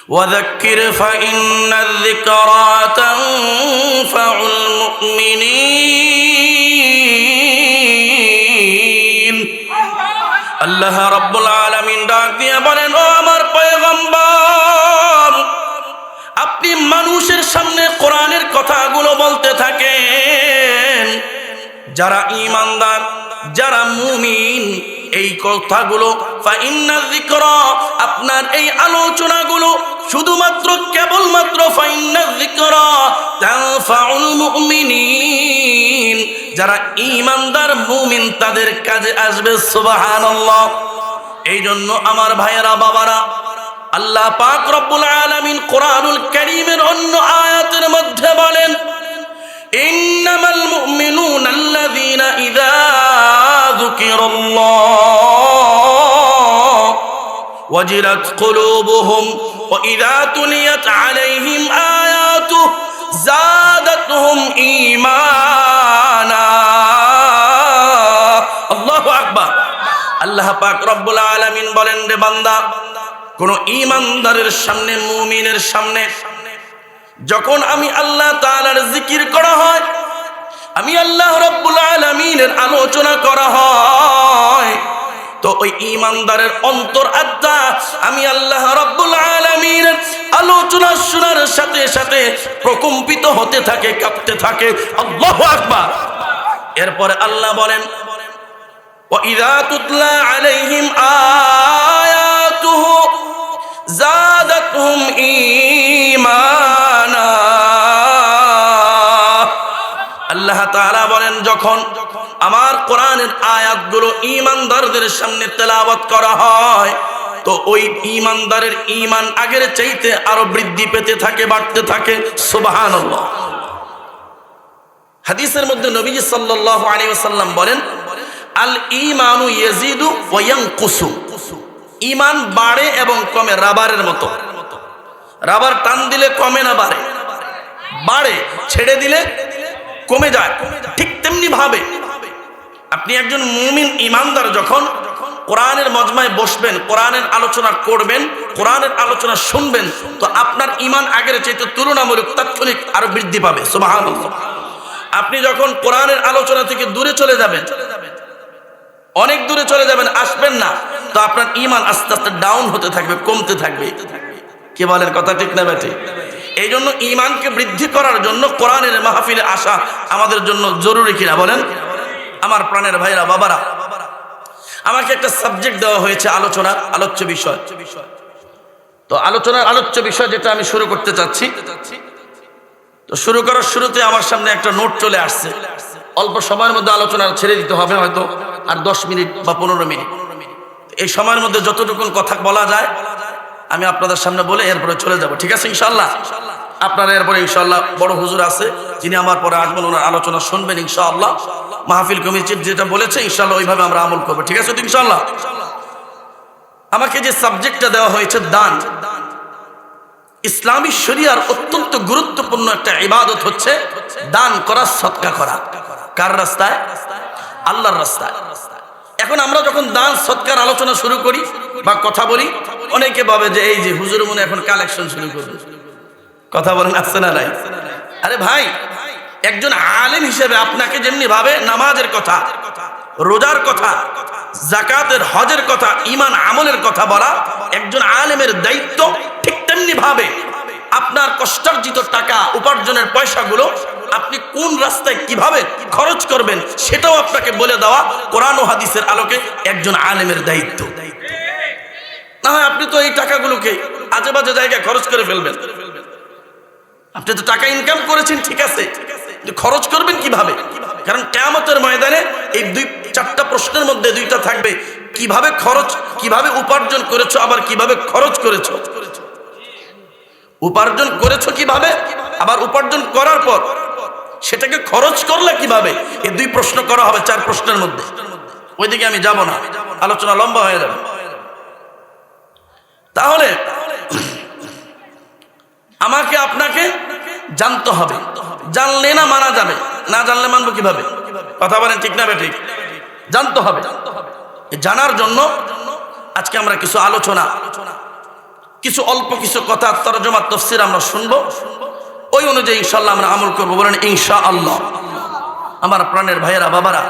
وذكر فإن الذكرى تنفع المؤمنين আল্লাহ রাব্বুল আলামিন ডাক দিয়ে বলেন, ও আমার পয়গম্বর, আপনি মানুষের সামনে কোরআনের কথাগুলো বলতে থাকেন। যারা ঈমানদার, যারা মুমিন, এই কথাগুলো ফাইন্না যিকরা, আপনার এই আলোচনাগুলো শুধুমাত্র কেবলমাত্র ফাইন্না যিকরা তানফাউল মুমিনিন, যারা ঈমানদার মুমিন তাদের কাজে আসবে। সুবহানাল্লাহ। এই জন্য আমার ভাইয়েরা, বাবারা, আল্লাহ পাক রব্বুল আলামিন কোরআনুল কারীমের অন্য আয়াতের মধ্যে বলেন, ইন্নামাল মুমিনুনা আল্লাযীনা ইযা যুকিরাল্লাহ ওয়াজিলাত কুলুবুহুম ওয়া ইযা তুলিয়াত আলাইহিম আয়াতুহু যাদাতহুম ঈমানা। আল্লাহু আকবার। আল্লাহ পাক রব্বুল আলামিন বলেন, রে বান্দা, কোন ঈমানদারের সামনে, মুমিনের সামনে যখন আমি আল্লাহ তাআলার জিকির করা হয়, আমি আল্লাহ রাব্বুল আলামিনের আলোচনা করা হয়, তো ওই ঈমানদারের অন্তর আত্মা আমি আল্লাহ রাব্বুল আলামিনের আলোচনা শোনার সাথে সাথে প্রকম্পিত হতে থাকে, কাঁপতে থাকে। আল্লাহু আকবার। এরপরে আল্লাহ বলেন, ওয়া ইযা তুতলা আলাইহিম আয়াতুহু যাদাতহুম ঈমানা। আল্লাহ তাআলা বলেন, যখন আমার কোরআনের আয়াতগুলো ঈমানদারদের সামনে তেলাওয়াত করা হয়, তো ওই ঈমানদারের ঈমান আগের চাইতে আরো বৃদ্ধি পেতে থাকে, বাড়তে থাকে। সুবহানাল্লাহ। হাদিসের মধ্যে নবীজি সাল্লাল্লাহু আলাইহি ওয়াসাল্লাম বলেন, আল ঈমানু ইয়াজিদু ওয়া ইয়ানকুসু, ঈমান বাড়ে এবং কমে, রাবারের মতো। রাবার টান দিলে কমে না, বাড়ে। বাড়ে, ছেড়ে দিলে কমে যায়। ঠিক তেমনি ভাবে আপনি একজন মুমিন ঈমানদার যখন কোরআনের মজমায় বসবেন, কোরআনের আলোচনা করবেন, কোরআনের আলোচনা শুনবেন, তো আপনার ঈমান আগের চাইতে তুলনামূলক তাৎক্ষণিক আরো বৃদ্ধি পাবে। সুবহানাল্লাহ। আপনি যখন কোরআনের আলোচনা থেকে দূরে চলে যাবেন, অনেক দূরে চলে যাবেন, আসবেন না, তো আপনার ঈমান আস্তে আস্তে ডাউন হতে থাকবে, কমতে থাকবে। কি বলেন, কথা ঠিক না বেঠিক? এই জন্য ঈমানকে বৃদ্ধি করার জন্য কোরআনের মাহফিলে আসা আমাদের জন্য জরুরি কিনা বলেন? আমার প্রাণের ভাইরা, বাবারা, আমাকে একটা সাবজেক্ট দেওয়া হয়েছে, আলোচ্য বিষয়। তো আলোচ্য বিষয় যেটা আমি শুরু করতে চাচ্ছি, তো শুরু করার শুরুতে আমার সামনে একটা নোট চলে আসছে। অল্প সময়ের মধ্যে আলোচনা ছেড়ে দিতে হবে, হয়তো আর 10 মিনিট বা 15 মিনিট। এই সময়ের মধ্যে যতটুকু কথা বলা যায় আমি আপনাদের সামনে বলে এরপরে চলে যাব, ঠিক আছে ইনশাআল্লাহ? আপনারা এরপরে ইনশাআল্লাহ বড় হুজুর আছে, যিনি আমার পরে আসবেন, ওনার আলোচনা শুনবেন ইনশাআল্লাহ। মাহফিল কমিটি যেটা বলেছে ইনশাআল্লাহ ওইভাবে আমরা আমল করব, ঠিক আছে তো ইনশাআল্লাহ? আমাকে যে সাবজেক্টটা দেওয়া হয়েছে, দান। ইসলামী শরিয়ার অত্যন্ত গুরুত্বপূর্ণ একটা ইবাদত হচ্ছে দান করা, সদকা করা। কার রাস্তায়? আল্লাহর রাস্তায়। এখন আমরা যখন দান সদকার আলোচনা শুরু করি বা কথা বলি, অনেকে ভাবে যে এই যে হুজুর মনে এখন কালেকশন শুরু করবে। কথা বলেন, আসছে না নাই? আরে ভাই, একজন আলেম হিসেবে আপনাকে যেমনি ভাবে নামাজের কথা, রোজার কথা, যাকাতের, হজের কথা, ঈমান আমলের কথা বলা একজন আলেমের দায়িত্ব, ঠিক তেমনি ভাবে আপনার কষ্টার্জিত টাকা, উপার্জনের পয়সাগুলো আপনি কোন রাস্তায় কিভাবে খরচ করবেন সেটাও আপনাকে বলে দেওয়া কোরআন ও হাদিসের আলোকে একজন আলেমের দায়িত্ব। না হয় আপনি তো এই টাকাগুলোকে আজে বাজে জায়গায় খরচ করে ফেলবেন। আপনি তো টাকা ইনকাম করেছেন, ঠিক আছে, খরচ করবেন কিভাবে? কারণ কিয়ামতের ময়দানে এই 4টা প্রশ্নের মধ্যে 2টা থাকবে, কিভাবে খরচ, কিভাবে উপার্জন করেছো, আবার কিভাবে খরচ করেছো। উপার্জন করেছো কিভাবে, আবার উপার্জন করার পর সেটাকে খরচ করলে কিভাবে, এই 2 প্রশ্ন করা হবে 4 প্রশ্নের মধ্যে। ওইদিকে আমি যাব না, আলোচনা লম্বা হয়ে যাবে। তাহলে আমাকে আপনাকে জানতে হবে, জানলে না মানা যাবে, না জানলে মানবো কিভাবে? কথা বলেন, ঠিক না বেঠিক? জানতে হবে। জানার জন্য আজকে আমরা কিছু আলোচনা, কিছু অল্প কিছু কথা তরজমা তাফসীর আমরা শুনবো, ওই অনুযায়ী ইনশাআল্লাহ আমরা আমল করবো। বলেন ইনশাআল্লাহ। আমার প্রাণের ভাইয়েরা, বাবারা,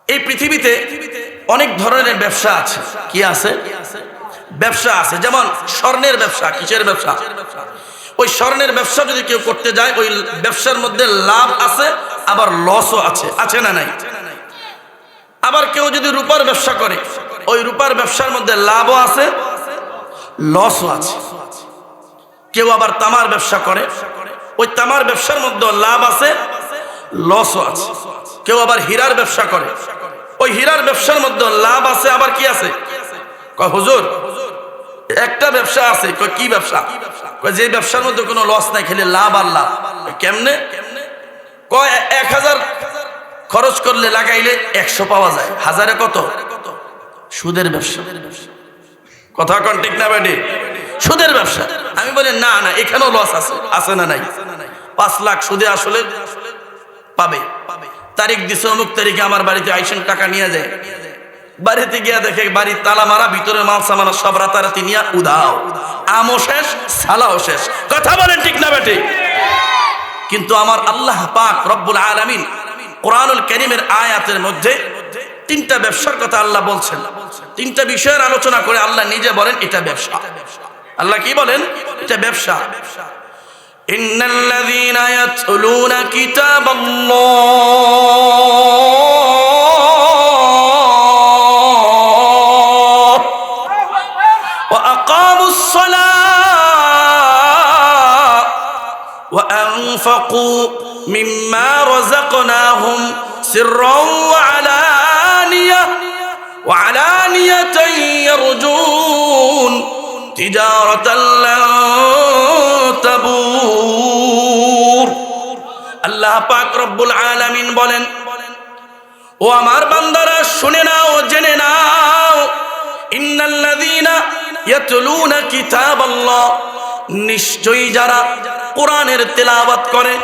এই পৃথিবীতে অনেক ধরনের ব্যবসা আছে। কি আছে? ব্যবসা আছে। যেমন স্বর্ণের ব্যবসা। কিসের ব্যবসা? ওই স্বর্ণের ব্যবসা যদি কেউ করতে যায়, ওই ব্যবসার মধ্যে লাভ আছে, আবার লসও আছে। আছে না নাই? আবার কেউ যদি রূপার ব্যবসা করে, ওই রূপার ব্যবসার মধ্যে লাভও আছে, লসও আছে। কেউ আবার তামার ব্যবসা করে, ওই তামার ব্যবসার মধ্যে লাভ আছে, লসও আছে। কেউ আবার হীরার ব্যবসা করে, ওই হীরার ব্যবসার মধ্যে লাভ আছে, আবার কি আছে? কয় হুজুর একটা ব্যবসা আছে। কয় কি ব্যবসা? কয় যে ব্যবসার মধ্যে কোনো লস নাই, খালি লাভ আর লাভ। কেমনে? কয় 1000 খরচ করলে লাগাইলে 100 পাওয়া যায়। হাজারে কত? সুদের ব্যবসা। কথা কোন ঠিক না বেটি? সুদের ব্যবসা। আমি বলি না না, এখানেও লস আছে। আছে না নাই? 5 লাখ সুদে আসলে পাবে। তারিখ দিছে অমুক তারিখে আমার বাড়িতে আইসেন, টাকা নিয়ে যায়। বাড়িতে গিয়া দেখে বাড়ির তালা মারা, ভিতরে মাল সামানা সব রাতারাতি নিয়ে উদাও। আমও শেষ, সালাও শেষ। কথা বলেন ঠিক না বেটি? কিন্তু আমার আল্লাহ পাক রব্বুল আলামিন কোরআনুল কারীমের আয়াতের মধ্যে 3টা ব্যবসার কথা আল্লাহ বলছেন। 3টা বিষয়ের আলোচনা করে আল্লাহ নিজে বলেন এটা ব্যবসা। আল্লাহ কি বলেন? এটা ব্যবসা। ইন্নাল্লাযীনা ইয়াতলুনা কিতাবাল্লাহ ওয়া আকামুস সালাহ ওয়া আনফাকু মিম্মা রাযাকনাহুম সিররান ওয়া আলানিয়াতান ইয়ারজুন তিজারাতান লান তাবুর। আল্লাহ পাক রব্বুল আলামিন বলেন, ও আমার বান্দারা শুনে নাও, জেনে নাও, ইন্নাল্লাযীনা ইয়াতলুনা কিতাবাল্লাহ, নিশ্চয়ই যারা কোরআনের তেলাওয়াত করে।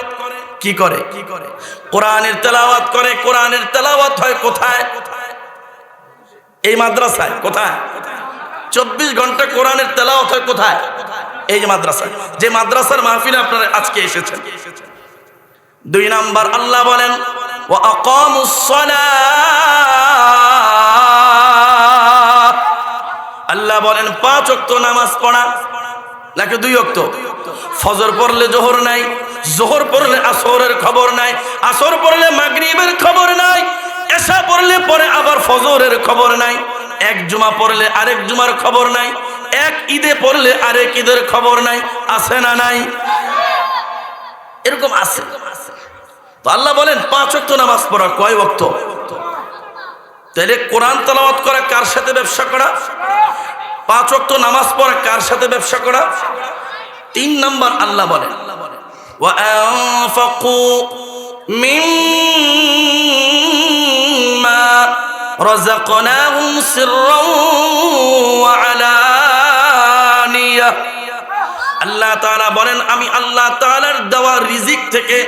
কি করে? কোরআনের তেলাওয়াত করে। কোরআনের তেলাওয়াত হয় কোথায়? এই মাদ্রাসায়। কোথায়? 24 ঘন্টা কোরআনের তেলাওয়াত হয় কোথায়? এই যে মাদ্রাসায়। যে মাদ্রাসার মাহফিলে আপনারা আজকে এসেছেন। 2 নাম্বার আল্লাহ বলেন ওয়া আকামুস সালাহ। আল্লাহ বলেন 5 ওয়াক্ত নামাজ পড়া। নাকি 2 ওয়াক্ত? ফজর পড়লে জোহর নাই, জোহর পড়লে আসরের খবর নাই, আসর পড়লে মাগরিবের খবর নাই, এশা পড়লে পরে আবার ফজরের খবর নাই, এক জুমা পড়লে আরেক জুমার খবর নাই, এক ঈদে পড়লে আরেক ঈদের খবর নাই। আছে না নাই? এরকম আছে। তো আল্লাহ বলেন 5 ওয়াক্ত নামাজ পড়া। কয় ওয়াক্ত? তাহলে কোরআন তেলাওয়াত করা কার সাথে ব্যবসা করা? 5 ওয়াক্ত নামাজ পড়া কার সাথে ব্যবসা করা? 3 নাম্বার আল্লাহ বলেন ওয়া আনফাকু মিম্মা রাযাকনাহুম সিররান ওয়া আলানিয়া। আল্লাহ তাআলা বলেন আমি আল্লাহ তাআলার দেওয়া রিজিক থেকে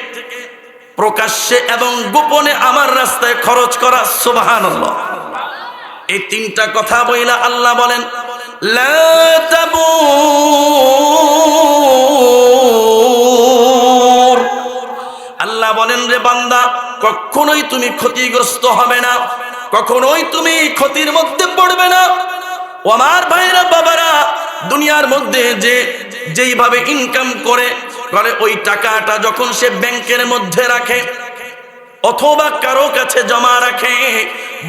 প্রকাশ্যে এবং গোপনে আমার রাস্তায় খরচ করা। সুবহানাল্লাহ। এই 3টা কথা বইলা আল্লাহ বলেন লা তাবুর। আল্লাহ বলেন রে বান্দা, কখনোই তুমি ক্ষতিগ্রস্ত হবে না, কখনোই তুমি ক্ষতির মধ্যে পড়বে না। ও আমার ভাইরা, বাবারা, দুনিয়ার মধ্যে যেইভাবে ইনকাম করে ওই টাকাটা যখন সে ব্যাংকের মধ্যে রাখে অথবা কারো কাছে জমা রাখে,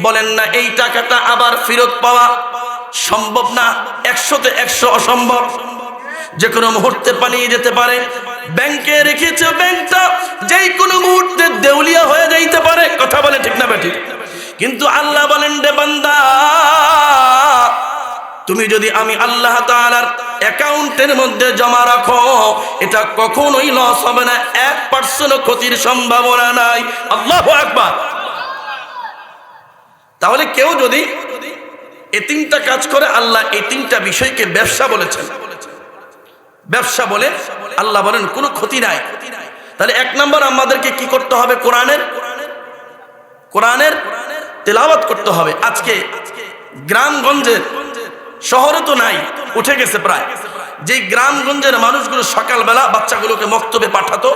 বলেন না এই টাকাটা আবার ফেরত পাওয়া সম্ভব না। 100-তে 100 অসম্ভব। যে কোনো মুহূর্তে পালিয়ে যেতে পারে। ব্যাংকে রেখেছে, ব্যাংকটা যেই কোনো মুহূর্তে দেউলিয়া হয়ে যাইতে পারে। কথা বলে ঠিক না বেঠিক? কিন্তু আল্লাহ বলেন রে বান্দা, তুমি যদি আমি আল্লাহ তাআলার অ্যাকাউন্টের মধ্যে জমা রাখো, এটা কখনোই লস হবে না, 1% ক্ষতির সম্ভাবনা নাই। আল্লাহু আকবার। তাহলে কেউ যদি এই 3টা কাজ করে, আল্লাহ এই 3টা বিষয়কে ব্যবসা বলেছেন। ব্যবসা বলে আল্লাহ বলেন কোনো ক্ষতি নাই। তাহলে 1 নাম্বার আমাদেরকে কি করতে হবে? কোরআনের তেলাওয়াত করতে হবে। আজকে গ্রামগঞ্জের শহরে তো নাই, উঠে গেছে প্রায়। যে গ্রামগঞ্জের মানুষগুলো সকালবেলা বাচ্চাগুলোকে মক্তবে পাঠাতো,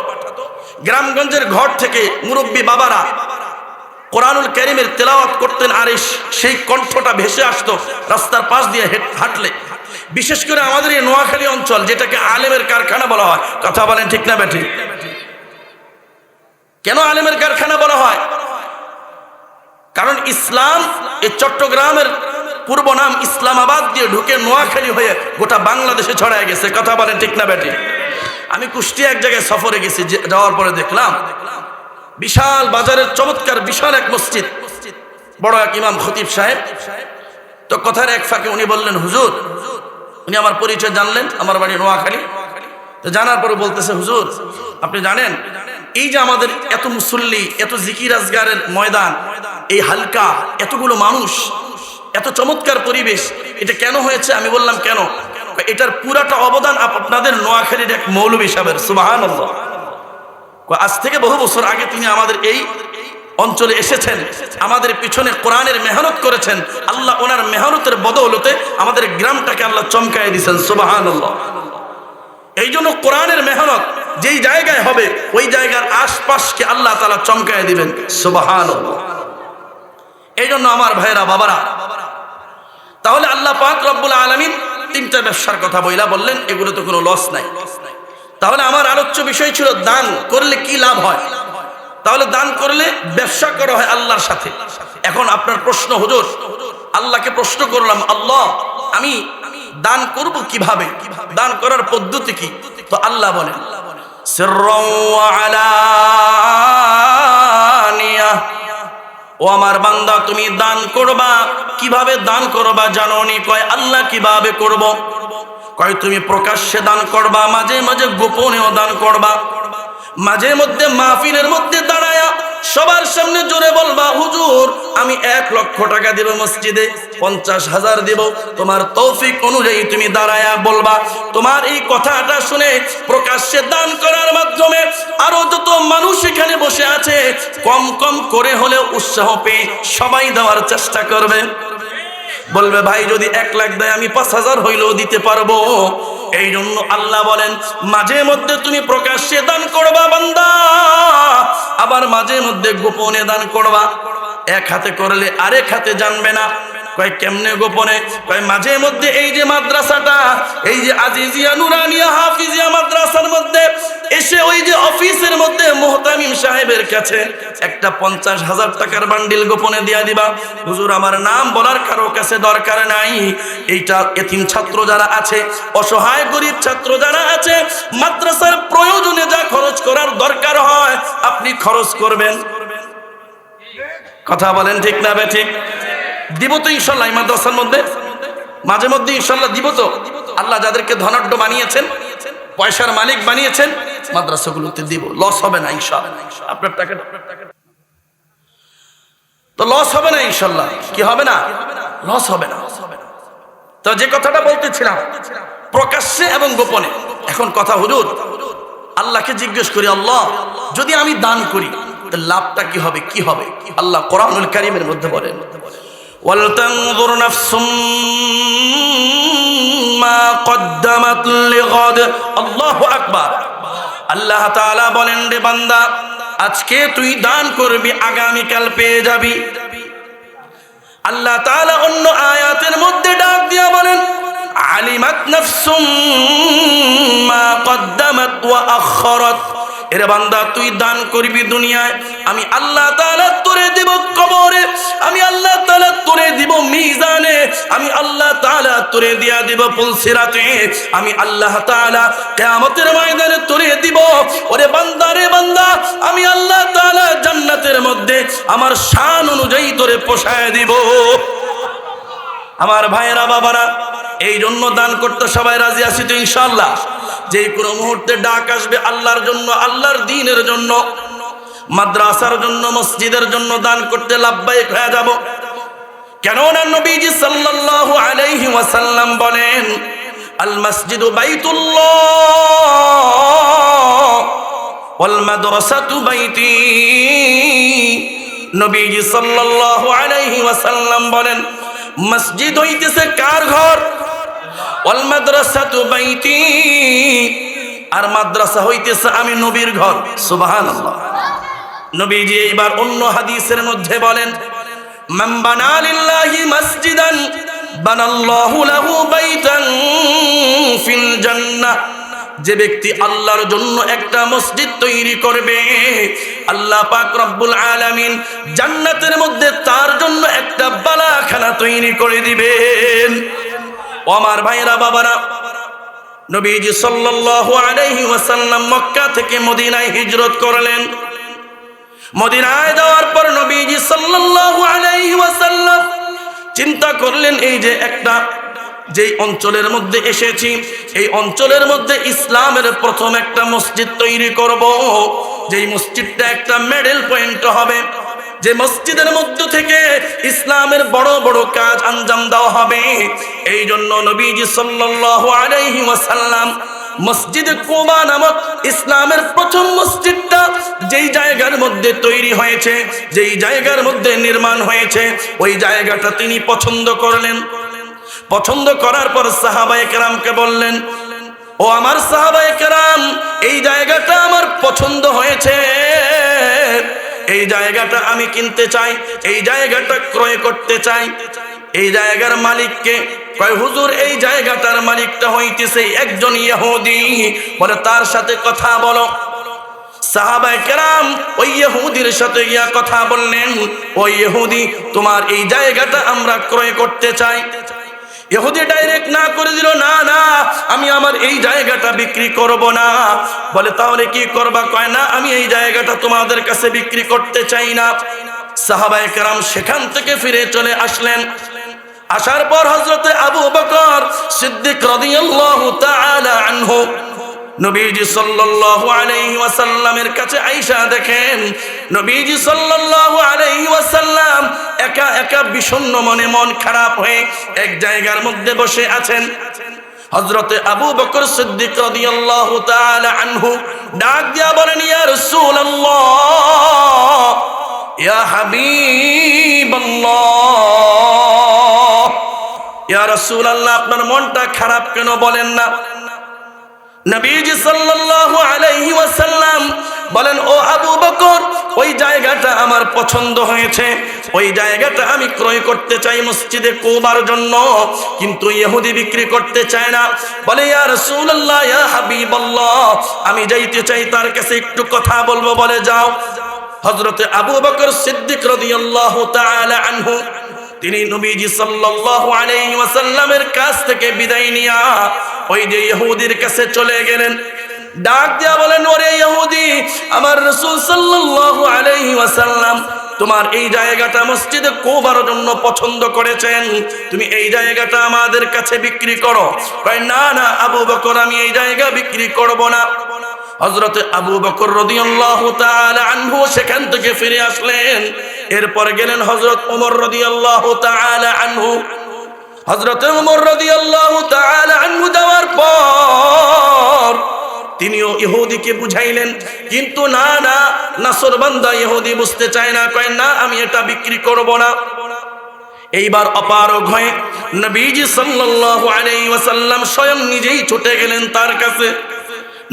গ্রামগঞ্জের ঘর থেকে মুরব্বী বাবারা কোরআনুল কারীমের তেলাওয়াত করতেন, আর সেই কণ্ঠটা ভেসে আসতো রাস্তার পাশ দিয়ে হাঁটলে। বিশেষ করে আমাদের এই নোয়াখালী অঞ্চল, যেটাকে আলেমের কারখানা বলা হয়, কথা বলেন ঠিক না বেঠিক? কেন আলেমের কারখানা বলা হয়? কারণ ইসলাম এই চট্টগ্রামের পূর্ব নাম ইসলামাবাদ দিয়ে ঢুকে নোয়াখালী হয়ে গোটা বাংলাদেশে ছড়ায় গেছে, কথা বলেন ঠিক না বেঠিক? আমি কুষ্টিয়া এক জায়গায় সফরে গেছি, যাওয়ার পরে দেখলাম বিশাল বাজারের চমৎকার বিশাল এক মসজিদ, বড় এক ইমাম খতিব সাহেব। তো কথার এক ফাঁকে উনি বললেন, হুজুর, উনি আমার পরিচয় জানলেন, আমার বাড়ি নোয়াখালী। তো জানার পরে বলতেছে, হুজুর আপনি জানেন এই যে আমাদের এত মুসল্লি, এত জিকির আজগারের ময়দান, এই হালকা এতগুলো মানুষ, এত চমৎকার পরিবেশ, এটা কেন হয়েছে? আমি বললাম কেন? এটার পুরাটা অবদান আপনাদের নোয়াখালীর এক মৌলভী সাহেবের। সুবহানাল্লাহ। আজ থেকে বহু বছর আগে তিনি আমাদের এই অঞ্চলে এসেছেন, আমাদের পিছনে কোরআনের মেহনত করেছেন। আল্লাহ ওনার মেহনতের বদৌলতে আমাদের গ্রামটাকে আল্লাহ চমকায় দিয়েছেন। সুবহানাল্লাহ। এই জন্য কোরআনের মেহনত যেই জায়গায় হবে ওই জায়গার আশপাশকে আল্লাহ তাআলা চমকায় দিবেন। সুবহানাল্লাহ। এই জন্য আমার ভাইরা বাবারা, তাহলে আল্লাহ পাক রব্বুল আলামিন তিনটা ব্যবসার কথা বললেন, এগুলো তো কোনো লস নাই। তাহলে আমার আলোচ্য বিষয় ছিল দান করলে কি লাভ হয়। তাহলে দান করলে ব্যবসা করা হয় আল্লাহর সাথে। এখন আপনার প্রশ্ন, হুজুর আল্লাহকে প্রশ্ন করলাম, আল্লাহ আমি দান করব কিভাবে, দান করার পদ্ধতি কি? তো আল্লাহ বলেন, সিররাও ওয়া আলানিয়া, ও আমার বান্দা তুমি দান করবা। কিভাবে দান করবা জানো নি? কয় আল্লাহ কিভাবে করব? কয় তুমি প্রকাশ্যে দান করবা, মাঝে মাঝে গোপনেও দান করবা। মাঝে মধ্যে মাহফিলের মধ্যে দাঁড়ায়া সবার সামনে জোরে বলবা, হুজুর আমি 1 লক্ষ টাকা দেব মসজিদে, 50,000 দেব। তোমার তৌফিক অনুযায়ী তুমি দাঁড়ায়া বলবা। তোমার এই কথাটা শুনে প্রকাশ্যে দান করার মাধ্যমে আরো যত মানুষ এখানে বসে আছে কম কম করে হলেও উৎসাহ পেয়ে সবাই দেওয়ার চেষ্টা করবে। বলবে ভাই যদি 1 লাখ দেয় আমি 5,000 হইলেও দিতে পারবো। এই জন্য আল্লাহ বলেন মাঝে মধ্যে তুমি প্রকাশ্যে দান করবা বান্দা, আবার মাঝে মধ্যে গোপনে দান করবা। এক হাতে করলে আরেক হাতে জানবে না। কয় কেমনে গোপনে? কয় মাঝে মধ্যে এই যে মাদ্রাসাটা, এই যে আজিজিয়া নুরানিয়া হাফিজিয়া মাদ্রাসার মধ্যে এসে ওই যে অফিসের মধ্যে মুহতামিম সাহেবের কাছে একটা 50,000 টাকার বান্ডিল গোপনে দিয়া দিবা। হুজুর আমার নাম বলার কারো কাছে দরকার নাই। এইটা এতিম ছাত্র যারা আছে, অসহায় গরিব ছাত্র যারা আছে, মাদ্রাসার প্রয়োজনে যা খরচ করার দরকার হয় আপনি খরচ করবেন। কথা বলেন ঠিক না বেঠিক? দিব তো ইনশাল্লাহ। এই মাদ্রাসার মধ্যে মাঝে মধ্যে ইনশাল্লাহ দিব তো। আল্লাহ যাদেরকে ধনাঢ্য বানিয়েছেন, পয়সার মালিক বানিয়েছেন, মাদ্রাসাগুলোতে দিব, লস হবে না ইনশাআল্লাহ। আপনার টাকা তো লস হবে না ইনশাল্লাহ। কি হবে না? লস হবে না। তো যে কথাটা বলতেছিলাম প্রকাশ্যে এবং গোপনে। এখন কথা, হুজুর আল্লাহকে জিজ্ঞেস করি, আল্লাহ যদি আমি দান করি লাভটা কি হবে? কি হবে? আল্লাহ কোরআনুল কারীমের মধ্যে বলেন, ওয়ালতানজুর নাফসুম মা কদ্দামাত লিগাদ। আল্লাহু আকবার। আল্লাহ তাআলা বলেন, রে বান্দা আজকে তুই দান করবি, আগামীকাল পেয়ে যাবি। আল্লাহ তাআলা অন্য আয়াতের মধ্যে ডাক দিয়া বলেন, আলিমাত নাফসুম মা কদ্দামাত ওয়া আখখারাত। এরে বান্দা তুই দান করবি দুনিয়ায়, আমি আল্লাহ তাআলা তোরে দেব কবরে, আমি আল্লাহ তাআলা তোরে দিব মিজানে, আমি আল্লাহ তাআলা তোরে দিয়া দিব পুলসিরাতে, আমি আল্লাহ তাআলা কিয়ামতের ময়দানে তোরে দিব। ওরে বান্দা রে বান্দা, আমি আল্লাহ তাআলা জান্নাতের মধ্যে আমার শান অনুযায়ী তোরে পোষায় দিব। আমার ভাইয়েরা বাবারা, এই জন্য দান করতে সবাই রাজি আছি তো ইনশাআল্লাহ? যে কোনো মুহূর্তে ডাক আসবে আল্লাহর জন্য, আল্লাহর দ্বীনের জন্য, মাদ্রাসার জন্য, মসজিদের জন্য দান করতে লাভবাইক হয়ে যাব। কেননা নবীজি সাল্লাল্লাহু আলাইহি ওয়াসাল্লাম বলেন, আল মসজিদু বাইতুল্লাহ ওয়াল মাদ্রাসাতু বাইতি। নবীজি সাল্লাল্লাহু আলাইহি ওয়াসাল্লাম বলেন মসজিদ হইতেছে কার ঘর? ওয়াল মাদ্রাসাতু বাইতি, আর মাদ্রাসা হইতেছে আমি নবীর ঘর। সুবহানাল্লাহ। নবীজি এবার অন্য হাদিসের মধ্যে বলেন, মান বানা লিল্লাহি মসজিদান বানাল্লাহু লাহু বাইতান ফিল জান্নাহ, যে ব্যক্তি আল্লাহর জন্য একটা মসজিদ তৈরি করবে, আল্লাহ পাক রব্বুল আলামিন জান্নাতের মধ্যে তার জন্য একটা বালাখানা তৈরি করে দিবেন। ও আমার ভাইরা বাবারা, নবীজি সাল্লাল্লাহু আলাইহি ওয়াসাল্লাম মক্কা থেকে মদিনায় হিজরত করলেন। মদিনায় যাওয়ার পর নবীজি সাল্লাল্লাহু আলাইহি ওয়াসাল্লাম চিন্তা করলেন, এই যে একটা যেই অঞ্চলের মধ্যে এসেছি, এই অঞ্চলের মধ্যে ইসলামের প্রথম একটা মসজিদ তৈরি করব, যেই মসজিদটা একটা মেডেল পয়েন্ট হবে, যে মসজিদের মধ্য থেকে ইসলামের বড় বড় কাজ আঞ্জাম দেওয়া হবে। এই জন্য নবীজি সাল্লাল্লাহু আলাইহি ওয়াসাল্লাম মসজিদে কুবা নামক ইসলামের প্রথম মসজিদটা যেই জায়গার মধ্যে তৈরি হয়েছে, যেই জায়গার মধ্যে নির্মাণ হয়েছে, ওই জায়গাটা তিনি পছন্দ করলেন। পছন্দ করার পর সাহাবায়ে কেরামকে বললেন, ও আমার সাহাবায়ে কেরাম, এই জায়গাটা আমার পছন্দ হয়েছে, এই জায়গাটা আমি কিনতে চাই, এই জায়গাটা ক্রয় করতে চাই। এই জায়গার মালিককে কয়, হুজুর এই জায়গাটার মালিকটা হইতেছে একজন ইহুদি, বলে তার সাথে কথা বলো। সাহাবায়ে কেরাম ওই ইহুদির সাথে গিয়া কথা বললেন, ওই ইহুদি, তোমার এই জায়গাটা আমরা ক্রয় করতে চাই। ইহুদি ডাইরেক্ট না করে দিল, না না, আমি আমার এই জায়গাটা বিক্রি করব না। বলে তাহলে কি করবা? কয় না, আমি এই জায়গাটা তোমাদের কাছে বিক্রি করতে চাই না। সাহাবায়ে কেরাম সেখান থেকে ফিরে চলে আসলেন। আসার পর হযরতে আবু বকর সিদ্দিক রাদিয়াল্লাহু তাআলা আনহু নবীজি সাল্লাল্লাহু আলাইহি ওয়াসাল্লামের কাছে আয়েশা দেখেন, নবীজি সাল্লাল্লাহু আলাইহি ওয়াসাল্লাম একা একা বিষণ্ণ মনে, মন খারাপ হয়ে এক জায়গার মধ্যে বসে আছেন। হযরতে আবু বকর সিদ্দিক রাদিয়াল্লাহু তাআলা আনহু ডাক দিয়া বলেন, ইয়া রাসূলুল্লাহ, ইয়া হাবিবাল্লাহ, ইয়া রাসূলুল্লাহ, আপনার মনটা খারাপ কেন বলেন না? নবীজি সাল্লাল্লাহু আলাইহি ওয়াসাল্লাম বলেন, ও আবু বকর, ওই জায়গাটা আমার পছন্দ হয়েছে, ওই জায়গাটা আমি ক্রয় করতে চাই মসজিদে কুবার জন্য, কিন্তু ইহুদি বিক্রি করতে চায় না। বলে, ইয়া রাসূলুল্লাহ, ইয়া হাবিবাল্লাহ, আমি যাইতে চাই তার কাছে, একটু কথা বলবো। বলে, যাও। হযরতে আবু বকর সিদ্দিক রাদিয়াল্লাহু তাআলা আনহু তিনি নবীজি সাল্লাল্লাহু আলাইহি ওয়াসাল্লামের কাছ থেকে বিদায় নিয়া ওই যে ইহুদির কাছে চলে গেলেন। ডাক দিয়া বলেন, ওরে ইহুদি, আমার রাসূল সাল্লাল্লাহু আলাইহি ওয়াসাল্লাম তোমার এই জায়গাটা মসজিদে কুবার জন্য পছন্দ করেছেন, তুমি এই জায়গাটা আমাদের কাছে বিক্রি করো। কয়, না না আবু বকর, আমি এই জায়গা বিক্রি করব না। হযরতে আবু বকর রাদিয়াল্লাহু তাআলা আনহু সেখান থেকে ফিরে আসলেন। এরপর গেলেন হযরত ওমর রাদিয়াল্লাহু তাআলা আনহু। হযরতে ওমর রাদিয়াল্লাহু তাআলা আনহু যাওয়ার পর তিনিও ইহুদিকে বুঝাইলেন, কিন্তু না না, নাসরবান্দা ইহুদি বুঝতে চায় না। কয়, না, আমি এটা বিক্রি করব না। এইবার অপারগ হয়ে নবীজি সাল্লাল্লাহু আলাইহি ওয়াসাল্লাম স্বয়ং নিজেই ছুটে গেলেন তার কাছে।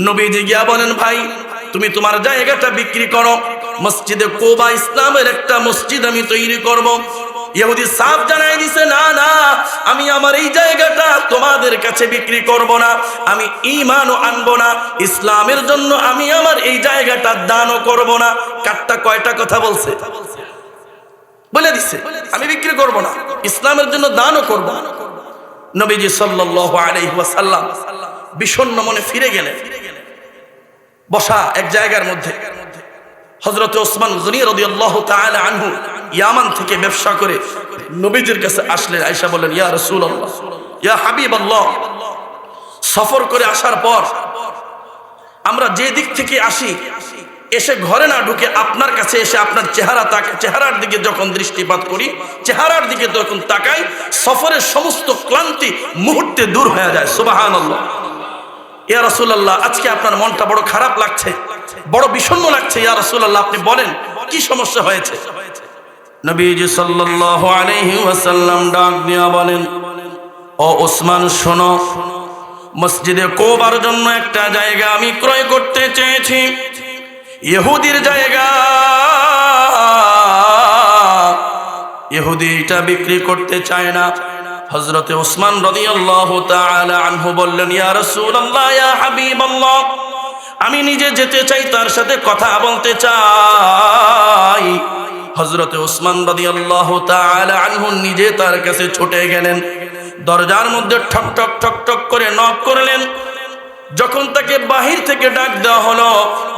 নবীজি গিয়া বলেন, ভাই, তুমি তোমার জায়গাটা বিক্রি করো, মসজিদে কুবা ইসলামের একটা মসজিদ আমি তৈরি করব। ইহুদি সাফ জানাই দিছে, না না, আমি আমার এই জায়গাটা তোমাদের কাছে বিক্রি করব না, আমি ঈমানও আনবো না, ইসলামের জন্য আমি আমার এই জায়গাটা দানও করব না। কাটটা কয়টা কথা বলছে? বলে দিছে, আমি বিক্রি করব না, ইসলামের জন্য দানও করব না। নবীজি সাল্লাল্লাহু আলাইহি ওয়াসাল্লাম বিষণ্ণ মনে ফিরে গেলেন। বসা এক জায়গার মধ্যে হযরত ওসমান গনি রাদিয়াল্লাহু তাআলা আনহু ইয়ামান থেকে ব্যবসা করে নবীজির কাছে আসলেন। আয়েশা বলেন, ইয়া রাসূলুল্লাহ, ইয়া হাবিবাল্লাহ, সফর করে আসার পর আমরা যে দিক থেকে আসি, এসে ঘরে না ঢুকে আপনার কাছে এসে আপনার চেহারার দিকে যখন দৃষ্টিপাত করি, চেহারার দিকে যখন তাকাই, সফরের সমস্ত ক্লান্তি মুহূর্তে দূর হয়ে যায়। সুবহানাল্লাহ। ইয়া রাসূলুল্লাহ, আজকে আপনার মনটা বড় খারাপ লাগছে, বড় বিষণ্ণ লাগছে। ইয়া রাসূলুল্লাহ, আপনি বলেন কি সমস্যা হয়েছে? নবীজি সাল্লাল্লাহু আলাইহি ওয়াসাল্লাম ডাক দিয়া বলেন, ও ওসমান শোনো, মসজিদে কোবার জন্য একটা জায়গা আমি ক্রয় করতে চেয়েছি, ইহুদির জায়গা। ইহুদি এটা বিক্রি করতে চায় না। হযরতে ওসমান রাদিয়াল্লাহু তাআলা আনহু বললেন, ইয়া রাসূলুল্লাহ, ইয়া হাবিবাল্লাহ, আমি নিজে যেতে চাই, তার সাথে কথা বলতে চাই। হযরতে ওসমান রাদিয়াল্লাহু তাআলা আনহু নিজে তার কাছে ছুটে গেলেন, দরজার মধ্যে ঠক ঠক ঠক ঠক করে নক করলেন। যখন তাকে বাহির থেকে ডাক দেওয়া হলো,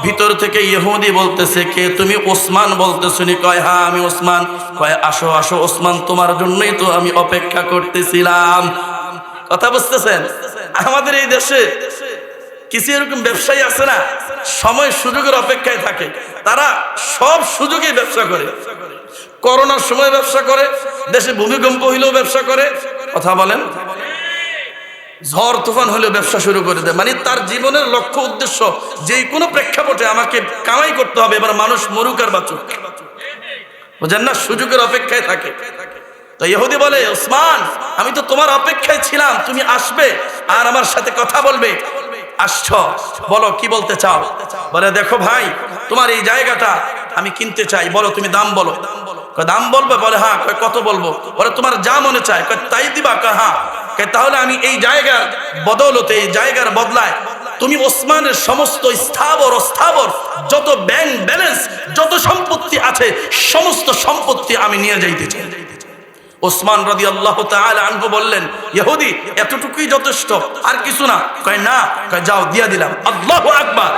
ভিতর থেকে ইহুদি বলতেছে, কে তুমি? ওসমান বলতেছ নি? কয় হ্যাঁ আমি ওসমান। কয় আসো আসো ওসমান, তোমার জন্যই তো আমি অপেক্ষা করতেছিলাম। কথা বুঝতেছেন? আমাদের এই দেশে কিছু এরকম ব্যবসায়ী আছে না, সময় সুযোগের অপেক্ষায় থাকে, তারা সব সুযোগে ব্যবসা করে। করোনার সময় ব্যবসা করে, দেশে ভূমিকম্প হইলেও ব্যবসা করে, কথা বলেন, ঝড় তুফান হলেও ব্যবসা শুরু করে দেয়। মানে তার জীবনের লক্ষ্য উদ্দেশ্য যে কোনো প্রেক্ষাপটে আমাকে কামাই করতে হবে, এবার মানুষ মরুক আর বাঁচুক, বুঝেন না, সুযোগের অপেক্ষায় থাকে। তো ইহুদি বলে, ওসমান আমি তো তোমার অপেক্ষায় ছিলাম, তুমি আসবে আর আমার সাথে কথা বলবে। আসছো, বলো কি বলতে চাও? বলে, দেখো ভাই, তোমার এই জায়গাটা আমি কিনতে চাই, বলো তুমি দাম বলো। দাম বলবে? বলে হ্যাঁ। কত বলবো? বলে তোমার যা মনে চায়। তাই দিবা? হ্যাঁ। তাহলে আমি এই জায়গার বদৌলতে, এই জায়গার বদলায় তুমি ওসমানের সমস্ত স্থাবর অস্থাবর যত ব্যাংক ব্যালেন্স যত সম্পত্তি আছে সমস্ত সম্পত্তি আমি নিয়ে যাইতে চাই। ওসমান রাদিয়াল্লাহু তাআলা আনহু বললেন, ইহুদি এতটুকুই যথেষ্ট, আর কিছু না? কয় না। কয় যাও, দিয়া দিলাম। আল্লাহু আকবার।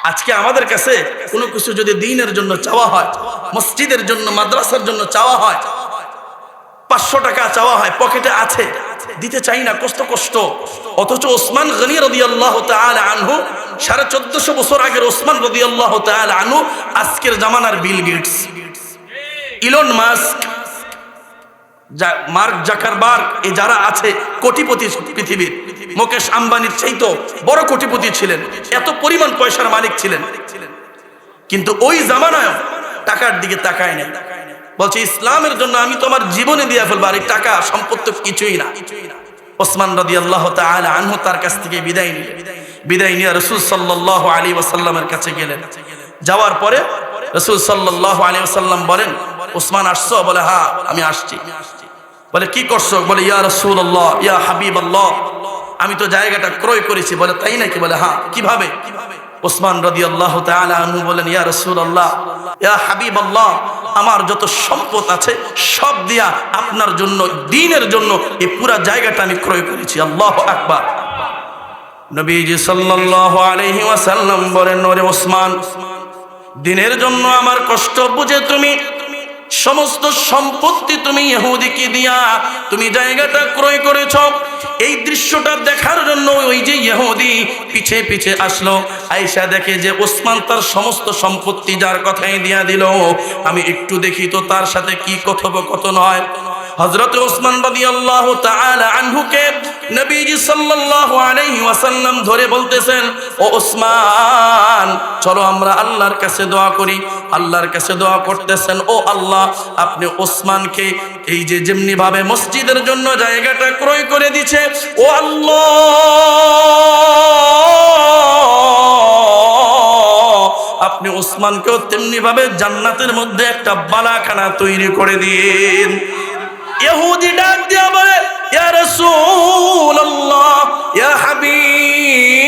আজকে আমাদের কাছে কোনো কিছু যদি দ্বীনের জন্য চাওয়া হয়, মসজিদের জন্য, মাদ্রাসার জন্য চাওয়া হয়, 500 টাকা চাওয়া হয়, পকেটে আছে, দিতে চাই না, কষ্ট। অথচ ওসমান গনি রাদিয়াল্লাহু তাআলা আনহু, 1450 বছর আগের ওসমান রাদিয়াল্লাহু তাআলা আনহু আজকের জামানার Bill Gates, Elon Musk, Mark Zuckerberg, এই যারা আছে কোটিপতি পৃথিবীর, মুকেশ আম্বানির চাইতো বড় কোটিপতি ছিলেন, এত পরিমাণ পয়সার মালিক ছিলেন, কিন্তু ওই জামানায় টাকার দিকে তাকায় নাই। বলছে ইসলামের জন্য আমি তোমার জীবনে দিয়ে ফেলবো, আর এই টাকা সম্পত্তি কিছুই না। ওসমান রাদিয়াল্লাহু তাআলা আনহু তার কাছ থেকে বিদায় নিয়ে রাসূল সাল্লাল্লাহু আলাইহি ওয়াসাল্লামের কাছে গেলেন। যাওয়ার পরে রাসূল সাল্লাল্লাহু আলাইহি ওয়াসাল্লাম বলেন, ওসমান আসছো? বলে হ্যাঁ আমি আসছি। বলে কি করছো? বলে ইয়া রাসূলুল্লাহ, ইয়া হাবিবাল্লাহ, আমি তো জায়গাটা ক্রয় করেছি। বলে তাই নাকি? বলে হ্যাঁ। কিভাবে? ওসমান রাদিয়াল্লাহু তাআলা আনহু বলেন, ইয়া রাসূলুল্লাহ, ইয়া হাবিবাল্লাহ, আমার যত সম্পদ আছে সব দিয়া আপনার জন্য, দ্বীনের জন্য এই পুরো জায়গাটা আমি ক্রয় করেছি। আল্লাহু আকবার। নবীজি সাল্লাল্লাহু আলাইহি ওয়াসাল্লাম বলেন, ওরে ওসমান, দ্বীনের জন্য আমার কষ্ট বুঝে তুমি সমস্ত সম্পত্তি তুমি ইহুদিকে দিয়া তুমি জায়গাটা ক্রয় করেছ। এই দৃশ্যটা দেখার জন্য ওই যে ইহুদি পিছে পিছে আসলো, আয়েশা দেখে যে ওসমান তার সমস্ত সম্পত্তি যার কথাই দিয়া দিল, আমি একটু দেখি তো তার সাথে কি কথোপকথন হয়। হযরত ওসমান রাদিয়াল্লাহু তাআলা আনহুকে নবীজি সাল্লাল্লাহু আলাইহি ওয়াসাল্লাম ধরে বলতেছেন, ও ওসমান, চলো আমরা আল্লাহর কাছে দোয়া করি। আল্লাহর কাছে দোয়া করতেছেন, ও আল্লাহ, আপনি ওসমানকে এই যে যেমনি ভাবে মসজিদের জন্য জায়গাটা ক্রয় করে দিছে, ও আল্লাহ, আপনি ওসমানকেও তেমনি ভাবে জান্নাতের মধ্যে একটা বালাখানা তৈরি করে দিন। ইহুদি ডাক দিয়া বলে, ইয়া রাসূলুল্লাহ, ইয়া হাবিবাল্লাহ,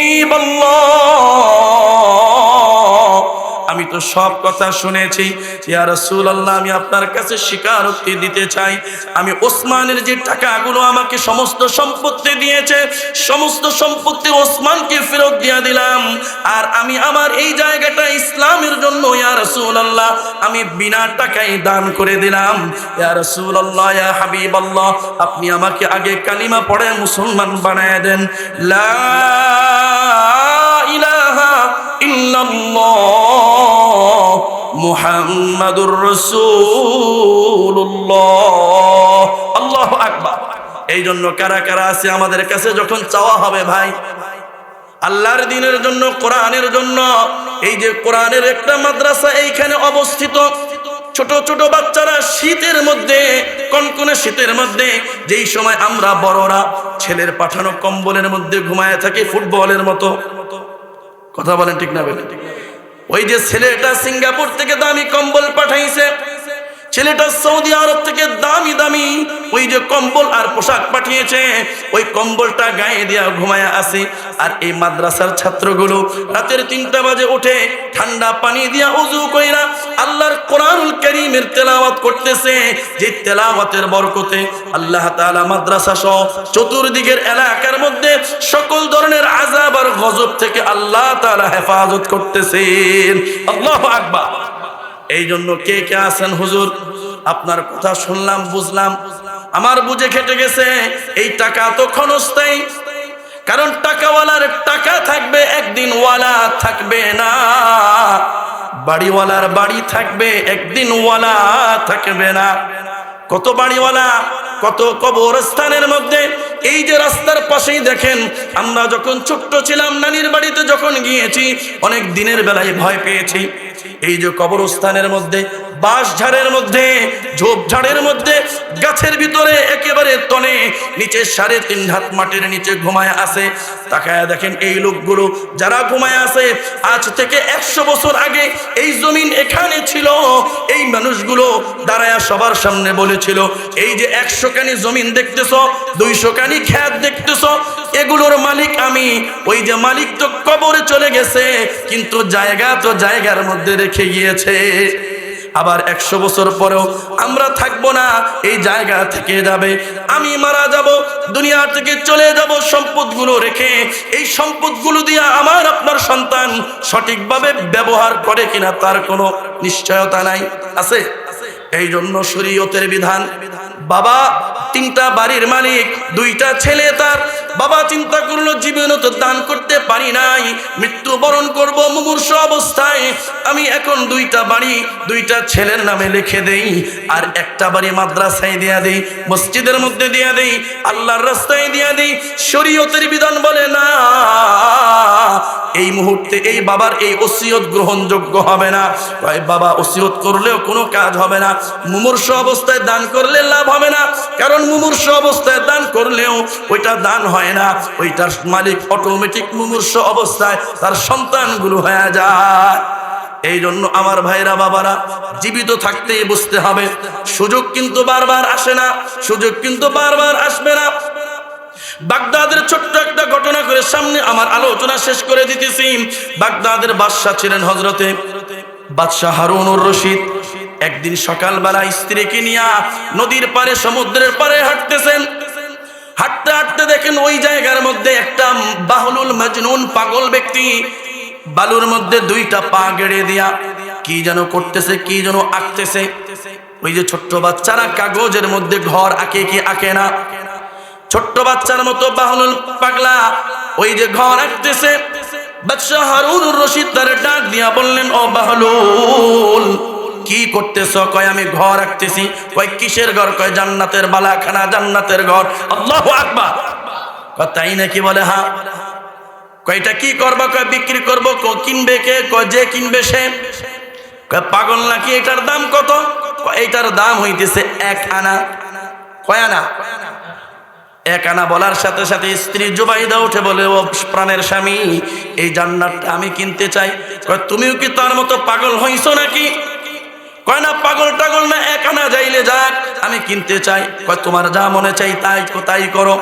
আমি তো সব কথা শুনেছি, ইয়া রাসূলুল্লাহ, আমি আপনার কাছে স্বীকারোক্তি দিতে চাই, আমি ওসমানের যে টাকাগুলো আমাকে সমস্ত সম্পত্তি দিয়েছে, সমস্ত সম্পত্তি ওসমানকে ফেরত দিয়ে দিলাম, আর আমি আমার এই জায়গাটা ইসলামের জন্য ইয়া রাসূলুল্লাহ আমি বিনা টাকায় দান করে দিলাম। ইয়া রাসূলুল্লাহ, ইয়া হাবিবাল্লাহ, আপনি আমাকে আগে কালিমা পড়ে মুসলমান বানায় দেন। লা ইলাহা ইল্লাল্লাহ মুহাম্মাদুর রাসূলুল্লাহ। আল্লাহু আকবার। এই জন্য কারা কারা আছে আমাদের কাছে যখন চাওয়া হবে, ভাই আল্লাহর দ্বীনের জন্য, কোরআনের জন্য, এই যে কোরআনের একটা মাদ্রাসা এইখানে অবস্থিত, ছোট ছোট বাচ্চারা শীতের মধ্যে, কনকনে শীতের মধ্যে, যেই সময় আমরা বড়রা ছেলের পাঠানো কম্বলের মধ্যে ঘুমায় থাকি ফুটবলের মতো। কথা বলেন ঠিক না বলেন? ওই যে ছেলেটা সিঙ্গাপুর থেকে দামি কম্বল পাঠাইছে, ছেলেটা সৌদি আরব থেকে দামি দামি ওই যে কম্বল আর পোশাক পাঠিয়েছে, ওই কম্বলটা গায়ে দিয়া ঘুমায়া আছে। আর এই মাদ্রাসার ছাত্রগুলো রাতের 3টা বাজে উঠে ঠান্ডা পানি দিয়া ওযু কইরা আল্লাহর কোরআনুল কারীমের তেলাওয়াত করতেছে। যে তেলাওয়াতের বরকতে আল্লাহ তাআলা মাদ্রাসা সহ চতুর্দিকের এলাকার মধ্যে সকল ধরনের আযাব আর গজব থেকে আল্লাহ তাআলা হেফাজত করতেছেন। আল্লাহু আকবার। এই জন্য কে কে আছেন হুজুর, আপনার কথা শুনলাম বুঝলাম, আমার বুঝে খেটে গেছে এই টাকা তো ক্ষণস্থায়ী, কারণ টাকাওয়ালার টাকা থাকবে, একদিন ওয়ালা থাকবে না। বাড়িওয়ালার বাড়ি থাকবে, একদিন ওয়ালা থাকবে না। কত বাড়িওয়ালা, কত কবরস্থানের মধ্যে। এই যে রাস্তার পাশেই দেখেন, আমরা যখন ছোট্ট ছিলাম নানির বাড়িতে যখন গিয়েছি, অনেক দিনের বেলায় ভয় পেয়েছি। এই যে কবরস্থানের মধ্যে, বাঁশ ঝাড়ের মধ্যে, ঝোপঝাড়ের মধ্যে, গাছের ভিতরে একেবারে তনে নিচে 3.5 হাত মাটির নিচে ঘুমায় আছে। তাকায় দেখেন এই লোকগুলো যারা ঘুমায় আছে, আজ থেকে 100 বছর আগে এই জমিন এখানে ছিল। এই মানুষগুলো দাঁড়ায়া সবার সামনে বলেছিল, এই যে 100 কানি জমিন দেখতেছ, 200 কানি ক্ষেত দেখতেছ, এগুলোর মালিক আমি। ওই যে মালিক তো কবরে চলে গেছে, কিন্তু জায়গা তো জায়গার মধ্যে রেখে গিয়েছে। আবার 100 বছর পরেও আমরা থাকবো না, এই জায়গা থেকে যাবে। আমি মারা যাব, দুনিয়া থেকে চলে যাব সম্পদগুলো রেখে। এই সম্পদগুলো দিয়ে আমার আপনার সন্তান সঠিকভাবে ব্যবহার করে কিনা তার কোনো নিশ্চয়তা নাই, আছে? এই জন্য শরীয়তের বিধান, বাবা 3টা বাড়ির মালিক, 2টা ছেলে তার। বাবা চিন্তা করলো জীবনে তো দান করতে পারি নাই, মৃত্যুবরণ করব মুমূর্ষ অবস্থায়, আমি এখন 2টা বাড়ি 2টা ছেলের নামে লিখে দেই, আর 1টা বাড়ি মাদ্রাসায় দিয়া দেই, মসজিদের মধ্যে দিয়া দেই, আল্লাহর রাস্তায় দিয়া দেই। শরীয়তের বিধান বলে না, এই মুহূর্তে এই বাবার এই ওসিয়ত গ্রহণযোগ্য হবে না। কয় বাবা ওসিয়ত করলেও কোনো কাজ হবে না, মুমূর্ষ অবস্থায় দান করলে লাভ হবে না, কারণ মুমূর্ষ অবস্থায় দান করলেও ওইটা দান হয় না, ওইটার মালিক অটোমেটিক মুমূর্ষ অবস্থায় তার সন্তানগুলো হয়ে যায়। এই জন্য আমার ভাইরা বাবারা, জীবিত থাকতেই বুঝতে হবে, সুযোগ কিন্তু বারবার আসে না, সুযোগ কিন্তু বারবার আসবে না। বাগদাদের ছোট্ট একটা ঘটনা করে সামনে আমার আলোচনা শেষ করে দিতেছি। বাগদাদের বাদশাহ ছিলেন হযরতে বাদশাহ হারুনুর রশিদ। একদিন সকালবেলা স্ত্রীকে নিয়ে নদীর পারে, সমুদ্রের পারে হাঁটতেছেন। হাঁটতে হাঁটতে দেখেন ওই জায়গার মধ্যে একটা বাহলুল মাজনুন, পাগল ব্যক্তি, বালুর মধ্যে 2টা পা গেড়ে দিয়া কি যেন করতেছে, কি যেন আঁকতেছে। ওই যে ছোট্ট বাচ্চারা কাগজের মধ্যে ঘর আঁকে, কি আঁকে না? ছোট্ট বাচ্চার মতো বাহলুল পাগলা ওই যে ঘর আঁকতেছে। বাদশাহ হারুনুর রশিদ তার ডাক দিয়া বললেন, ও বাহলুল কি করতেছ? কয় আমি ঘর আঁকতেছি। কয় কিসের ঘর? কয় জান্নাতের বালাখানা, জান্নাতের ঘর। আল্লাহু আকবার। কয় তাই নাকি? বলে হ্যাঁ। কয়টা কি করবা? কয় বিক্রি করবো। কিনবে কে? কয় যে কিনবে সে। কয় পাগল নাকি? এটার দাম কত? এইটার দাম হইতেছে 1 আনা। কয় আনা? 1 আনা বলার সাথে সাথে স্ত্রী জুবাইদা উঠে বলে, ও প্রাণের স্বামী, এই জান্নাতটা আমি কিনতে চাই। কয় তুমিও কি তার মতো পাগল হইছো নাকি? কয় না, পাগল টাগল না, 1 আনা যাইলে যাক, আমি কিনতে চাই। কয় তোমার যা মনে চাই তাই করো।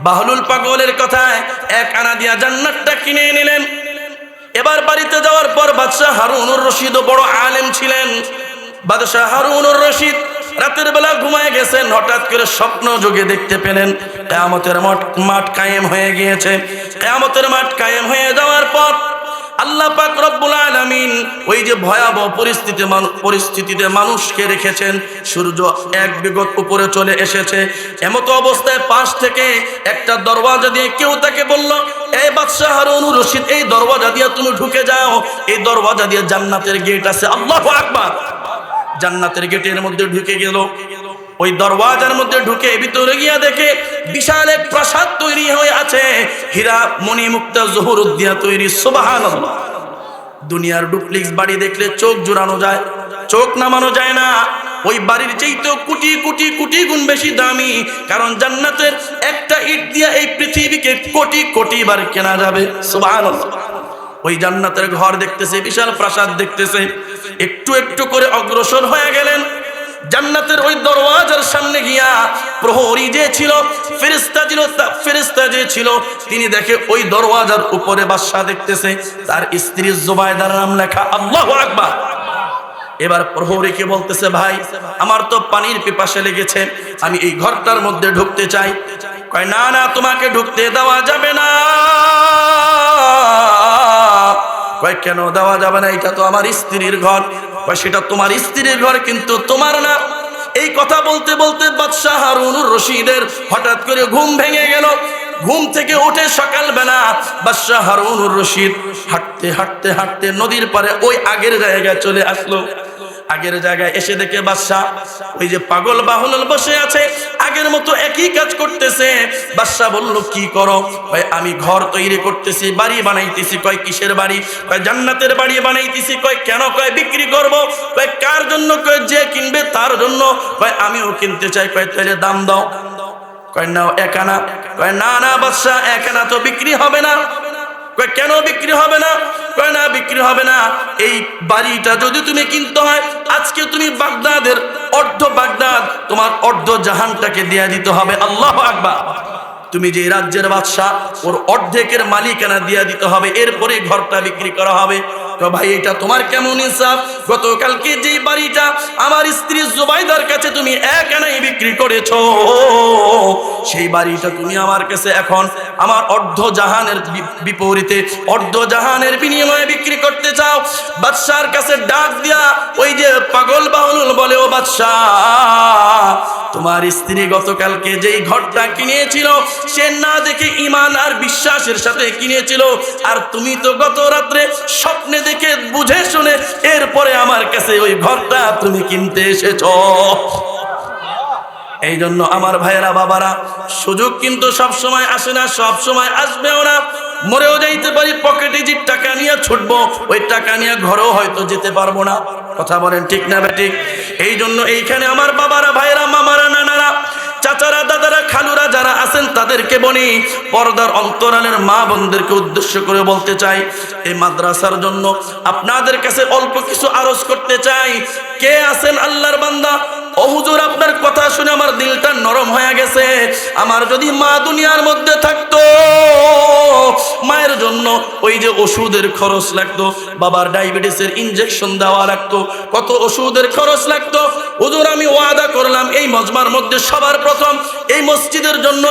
বাহলুল পাগলের কথায় 1 আনা দিয়া জান্নাতটা কিনে নিলেন। এবার বাড়িতে যাওয়ার পর বাদশাহ হারুনুর রশিদ বড় আলেম ছিলেন। বাদশাহ হারুনুর রশিদ রাতের বেলা ঘুমায় গেছেন, হঠাৎ করে স্বপ্ন যোগে দেখতে পেলেন কিয়ামতের মাঠ কায়েম হয়ে গিয়েছে। কিয়ামতের মাঠ কায়েম হয়ে যাওয়ার পর আল্লাহ পাক রব্বুল আলামিন ওই যে ভয়াবহ পরিস্থিতিতে মানুষকে রেখেছেন, সূর্য 1 বিগত উপরে চলে এসেছে। এমতো অবস্থায় পাশ থেকে একটা দরওয়াজা দিয়ে কেউ তাকে বলল, এই বাদশাহ হারুনুর রশিদ, এই দরওয়াজা দিয়ে তুমি ঢুকে যাও, এই দরওয়াজা দিয়ে জান্নাতের গেট আছে। আল্লাহু আকবার। জান্নাতের গেটের মধ্যে ঢুকে গেল। ওই দরওয়াজার মধ্যে ঢুকে ভিতরে গিয়া দেখে বিশাল এক প্রাসাদ তৈরি হয়ে আছে, হীরা মণি মুক্তা জহুরুদ দিয়া তৈরি। সুবহানাল্লাহ। দুনিয়ার ডুপ্লেক্স বাড়ি দেখলে চোখ জুড়ানো যায়, চোখ নামানো যায় না। ওই বাড়ির চাইতেও কোটি কোটি কোটি গুণ বেশি দামি, কারণ জান্নাতের একটা ইট দিয়া এই পৃথিবীকে কোটি কোটি বার কেনা যাবে। সুবহানাল্লাহ। ওই জান্নাতের ঘর দেখতেছে, বিশাল প্রাসাদ দেখতেছে, একটু একটু করে অগ্রসর হয়ে গেলেন। জান্নাতের ওই দরওয়াজার সামনে গিয়া প্রহরী যে ছিল, ফেরেশতা যে ছিল, তিনি দেখে ওই দরওয়াজার উপরে বাদশা দেখতেছে, তার স্ত্রী জুবাইদার নাম লেখা। আল্লাহু আকবার। এবার প্রহরীকে বলতেছে, ভাই আমার তো পানির পিপাসা লেগেছে, আমি এই ঘরটার মধ্যে ঢুকতে চাই। কয় না না, তোমাকে ঢুকতে দেওয়া যাবে না। কয় কেন দেওয়া যাবে না? এটা তো আমার স্ত্রীর ঘর। কয় সেটা তোমার স্ত্রীর ঘর, কিন্তু তোমার না। এই কথা বলতে বলতে বাদশাহ হারুনুর রশিদের হঠাৎ করে ঘুম ভেঙে গেল। ঘুম থেকে উঠে সকালবেলা বাদশাহ হারুনুর রশিদ হাঁটতে হাঁটতে হাঁটতে নদীর পারে ওই আগের জায়গায় চলে আসলো। আগের জায়গায় এসে দেখে বাদশাহ ওই যে পাগল বাহনুল বসে আছে, আগের মতো একই কাজ করতেছে। বাদশাহ বলল, কি করো? কয় আমি ঘর তৈরি করতেছি, বাড়ি বানাইতেছি। কয় কিসের বাড়ি? কয় জান্নাতের বাড়ি বানাইতেছি। কয় কেন? কয় বিক্রি করব। কয় কার জন্য? কয় যে কিনবে তার জন্য। কয় আমিও কিনতে চাই। কয় তাহলে দাম দাও। কয় নাও 1 আনা। কয় না না বাদশাহ, 1 আনা তো বিক্রি হবে না। কয় কেন বিক্রি হবে না? কয় না বিক্রি হবে না, এই বাড়িটা যদি তুমি কিনতে হয়, আজকে তুমি বাগদাদের অর্ধ বাগদাদ, তোমার অর্ধ জাহানটাকে দিয়ে দিতে হবে। আল্লাহু আকবার। তুমি যে রাজ্যের বাদশা, ওর অর্ধেকের মালিকানা দিয়ে দিতে হবে, এরপরে ঘরটা বিক্রি করা হবে। তো ভাই এটা তোমার কেমন ইনসাফ? গতকালকে যে বাড়িটা আমার স্ত্রী জুবাইদার কাছে তুমি 1 আনায় বিক্রি করেছো, সেই বাড়িটা তুমি আমার কাছে এখন আমার অর্ধ জাহানের বিপরীতে, অর্ধ জাহানের বিনিময়ে বিক্রি করতে চাও। বাদশার কাছে ডাক দিয়া ওই যে পাগল বাহনুল বলে, ও বাদশাহ, তোমার স্ত্রী গতকালকে যেই ঘরটা কিনেছিল, সে না দেখে ঈমান আর বিশ্বাসের সাথে কিনেছিল, আর তুমি তো গত রাত্রে স্বপ্নে দেখে বুঝে শুনে এরপরে আমার কাছে ওই ঘরটা তুমি কিনতে এসেছো। এই জন্য আমার ভাইয়েরা, বাবারা, সুযোগ কিন্তু সব সময় আসে না, সব সময় আসবেও না। মরেও যাইতে পারি, পকেটে যে টাকা নিয়ে ছুটবো, ওই টাকা নিয়ে ঘরেও হয়তো যেতে পারবো না। কথা বলেন ঠিক না বেঠিক? এই জন্য এইখানে আমার বাবারা, ভাইয়েরা, মামারা, নানারা, চাচারা, দাদারা, খালুরা যারা আছেন তাদেরকে বলি, পর্দার অন্তরালের মা বোনদেরকে উদ্দেশ্য করে বলতে চাই, এই মাদ্রাসার জন্য আপনাদের কাছে অল্প কিছু আরজ করতে চাই। কে আছেন আল্লাহর বান্দা? ও হুজুর, আপনার কথা শুনে আমার দিলটা নরম হয়ে গেছে। আমার যদি মা দুনিয়ার মধ্যে থাকতো, মায়ের জন্য ওই যে ওষুধের খরচ লাগতো, বাবার ডায়াবেটিসের ইনজেকশন দেওয়া লাগতো, কত ওষুধের খরচ লাগতো। হুজুর, আমি ওয়াদা করলাম এই মজমার মধ্যে সবার প্রথম এই মসজিদের জন্য,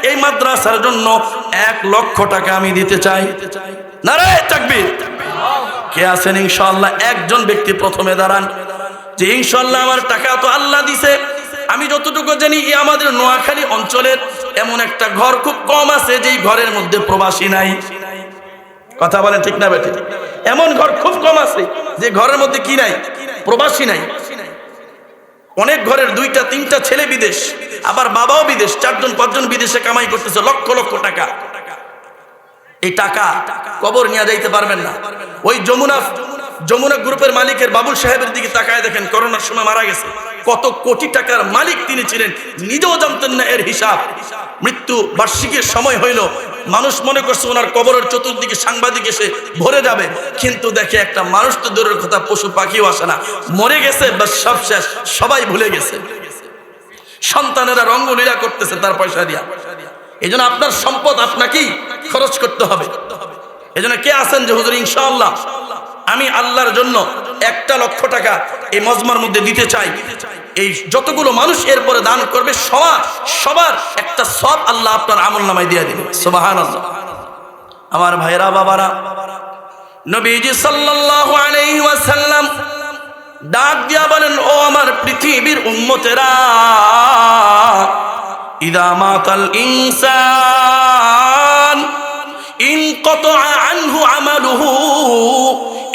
এই মাদ্রাসার জন্য 1 লক্ষ টাকা আমি দিতে চাই। নারায়ে তাকবীর। কে আছেন ইনশাআল্লাহ? একজন ব্যক্তি প্রথমে দাঁড়ান যে ইনশাআল্লাহ আমার টাকা তো আল্লাহ দিছে। আমি যতটুকু জানি এই আমাদের নোয়াখালী অঞ্চলের এমন একটা ঘর খুব কম আছে যেই ঘরের মধ্যে প্রবাসী নাই। কথা বলেন ঠিক না বেঠিক? এমন ঘর খুব কম আছে যে ঘরের মধ্যে কি নাই? প্রবাসী নাই। অনেক ঘরের 2টা 3টা ছেলে বিদেশ, আবার বাবাও বিদেশ, 4জন 5জন বিদেশে কামাই করতেছে লক্ষ লক্ষ টাকা। এই টাকা কবর নিয়ে যাইতে পারবেন না। ওই যমুনা গ্রুপের মালিকের বাবুল সাহেবের দিকে তাকায় দেখেন, করোনার সময় মারা গেছে। কত কোটি টাকার মালিক তিনি ছিলেন, নিজেও জানতেন না এর হিসাব। মৃত্যু বার্ষিকীর সময় হইল, মানুষ মনে করছে ওনার কবরের চতুর্দিকে সাংবাদিক এসে ভরে যাবে, কিন্তু দেখে একটা মানুষ তো দূরের কথা, পশু পাখিও আসে না, মরে গেছে, বাস সব শেষ, সবাই ভুলে গেছে। সন্তানেরা রঙ্গলীলা করতেছে তার পয়সা দিয়া। এই জন্য আপনার সম্পদ আপনাকেই খরচ করতে হবে। এই জন্য কে আছেন যে হুজুর ইনশাআল্লাহ আমি আল্লাহর জন্য 1 লক্ষ টাকা এই মজমার মধ্যে দিতে চাই? এই যতগুলো মানুষ এরপরে দান করবে সবার একটা সওয়াব আল্লাহ আপনার আমলনামায় দিয়ে দিবে। সুবহানাল্লাহ। আমার ভাইরা, বাবারা, নবীজি সাল্লাল্লাহু আলাইহি ওয়াসাল্লাম ডাক দিয়া বলেন, ও আমার পৃথিবীর উম্মতেরা, ইদা মাতাল ইনসান ইনকাতা আনহু আমালুহু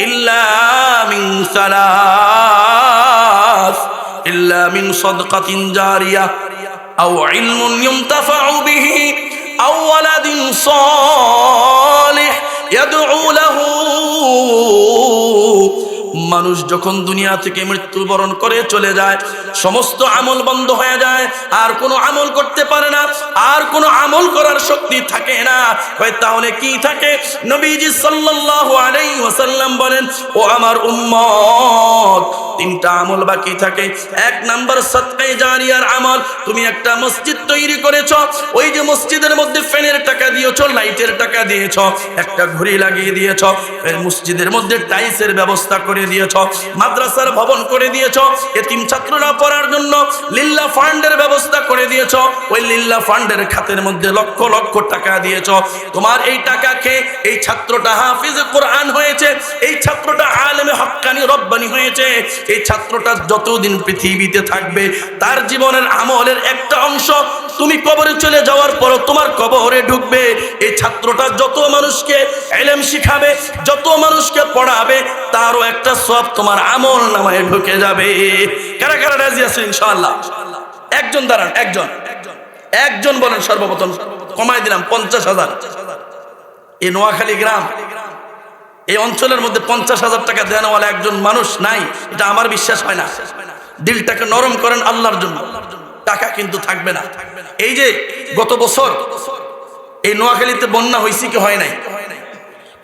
ইল্লা মিন সালাস, ইল্লা মিন সাদকাতিন জারিয়া আও ইলমুন ইউনতাফাউ বিহি আও ওয়ালাদিন সালিহ ইয়াদউ লাহু মানুষ যখন দুনিয়া থেকে মৃত্যুবরণ করে চলে যায়, সমস্ত আমল বন্ধ হয়ে যায়, আর কোনো আমল করতে পারে না, আর কোনো আমল করার শক্তি থাকে না। তাহলে কি থাকে? নবীজি সাল্লাল্লাহু আলাইহি ওয়াসাল্লাম বলেন, ও আমার উম্মত, তিনটা আমল বাকি থাকে। এক নাম্বার সাদকায়ে জারিয়ার আমল। তুমি একটা মসজিদ তৈরি করেছো, ওই যে মসজিদের মধ্যে ফ্যানের টাকা দিয়েছো, লাইটের টাকা দিয়েছো, একটা ঘড়ি লাগিয়ে দিয়েছো, এর মসজিদের মধ্যে টাইলসের ব্যবস্থা করে দিয়েছো, মাদ্রাসার ভবন করে দিয়েছো, এতিম ছাত্ররা পড়ার জন্য লিল্লাহ ফান্ডের ব্যবস্থা করে দিয়েছো, ওই লিল্লাহ ফান্ডের খাতের মধ্যে লক্ষ লক্ষ টাকা দিয়েছো। তোমার এই টাকা খেয়ে এই ছাত্রটা হাফিজ কোরআন হয়েছে, এই ছাত্রটা আলেমে হক্কানি রব্বানি হয়েছে, এই ছাত্রটা যতদিন পৃথিবীতে থাকবে তার জীবনের আমলের একটা অংশ তুমি কবরে চলে যাওয়ার পর তোমার কবরে ঢুকবে। এই ছাত্রটা যত মানুষকে ইলম শিখাবে, যত মানুষকে পড়াবে, তারও একটা সওয়াব তোমার আমল নামায় ঢুকে যাবে। কারা কারা রাজি আছেন ইনশাআল্লাহ? একজন দাঁড়ান, একজন বলেন। সর্বপ্রথম কমাই দিলাম 50,000। এই নোয়াখালী গ্রাম, এই অঞ্চলের মধ্যে 50,000 টাকা দেওয়ালা একজন মানুষ নাই, এটা আমার বিশ্বাস হয় না। দিলটাকে নরম করেন আল্লাহর জন্য, টাকা কিন্তু থাকবে না। এই যে গত বছর এই নোয়াখালীতে বন্যা হয়েছে কি হয় নাই?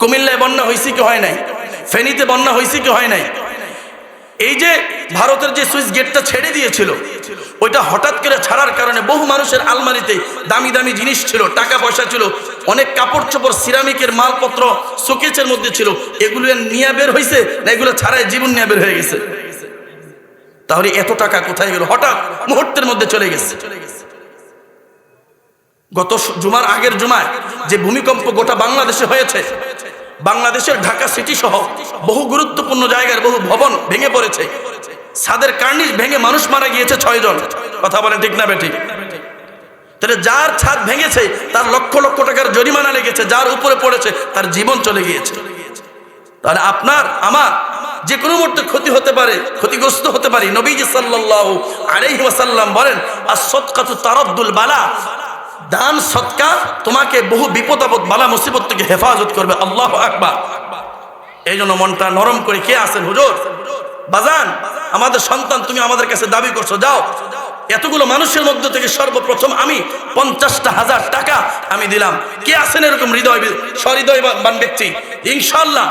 কুমিল্লায় বন্যা হয়েছে কি হয় নাই? ফেনীতে বন্যা হয়েছে কি হয় নাই? এই যে ভারতের যে সুইচ গেটটা ছেড়ে দিয়েছিল, ওইটা হঠাৎ করে ছাড়ার কারণে বহু মানুষের আলমারিতে দামি দামি জিনিস ছিল, টাকা পয়সা ছিল, অনেক কাপড় চোপড় সিরামিকের মালপত্র শোকেসের মধ্যে ছিল, এগুলো নিয়ে বের হয়েছে না এগুলো ছাড়াই জীবন নিয়ে বের হয়ে গেছে? তাহলে এত টাকা কোথায় গেল? হঠাৎ মুহূর্তের মধ্যে চলে গেছে। গত জুমার আগের জুমায় যে ভূমিকম্প গোটা বাংলাদেশে হয়েছে, বাংলাদেশের ঢাকা সিটি সহ বহু গুরুত্বপূর্ণ জায়গার বহু ভবন ভেঙে পড়েছে, ছাদের কার্নিশ ভেঙে মানুষ মারা গিয়েছে 6 জন। কথা বলেন ঠিক না বেঠিক? তাহলে যার ছাদ ভেঙেছে তার লক্ষ লক্ষ টাকার জরিমানা লেগেছে, যার উপরে পড়েছে তার জীবন চলে গিয়েছে। তাহলে আপনার আমার যে কোনো মুহূর্তে ক্ষতি হতে পারে, ক্ষতিগ্রস্ত হতে পারি। নবীজি সাল্লাল্লাহু আলাইহি ওয়াসাল্লাম বলেন, আস-সাদকাতু তারাদ্দুল বালা, দান সদকা তোমাকে বহু বিপদ আপদ বালা মুসিবত থেকে হেফাজত করবে। আল্লাহু আকবার। এই জন্য মনটা নরম করে কে আছেন? হুজুর বাজান, আমাদের সন্তান তুমি আমাদের কাছে দাবি করছো, যাও এতগুলো মানুষের মধ্যে থেকে সর্বপ্রথম আমি 50,000 টাকা আমি দিলাম। কে আছেন এরকম সহৃদয়বান ব্যক্তি? ইনশাআল্লাহ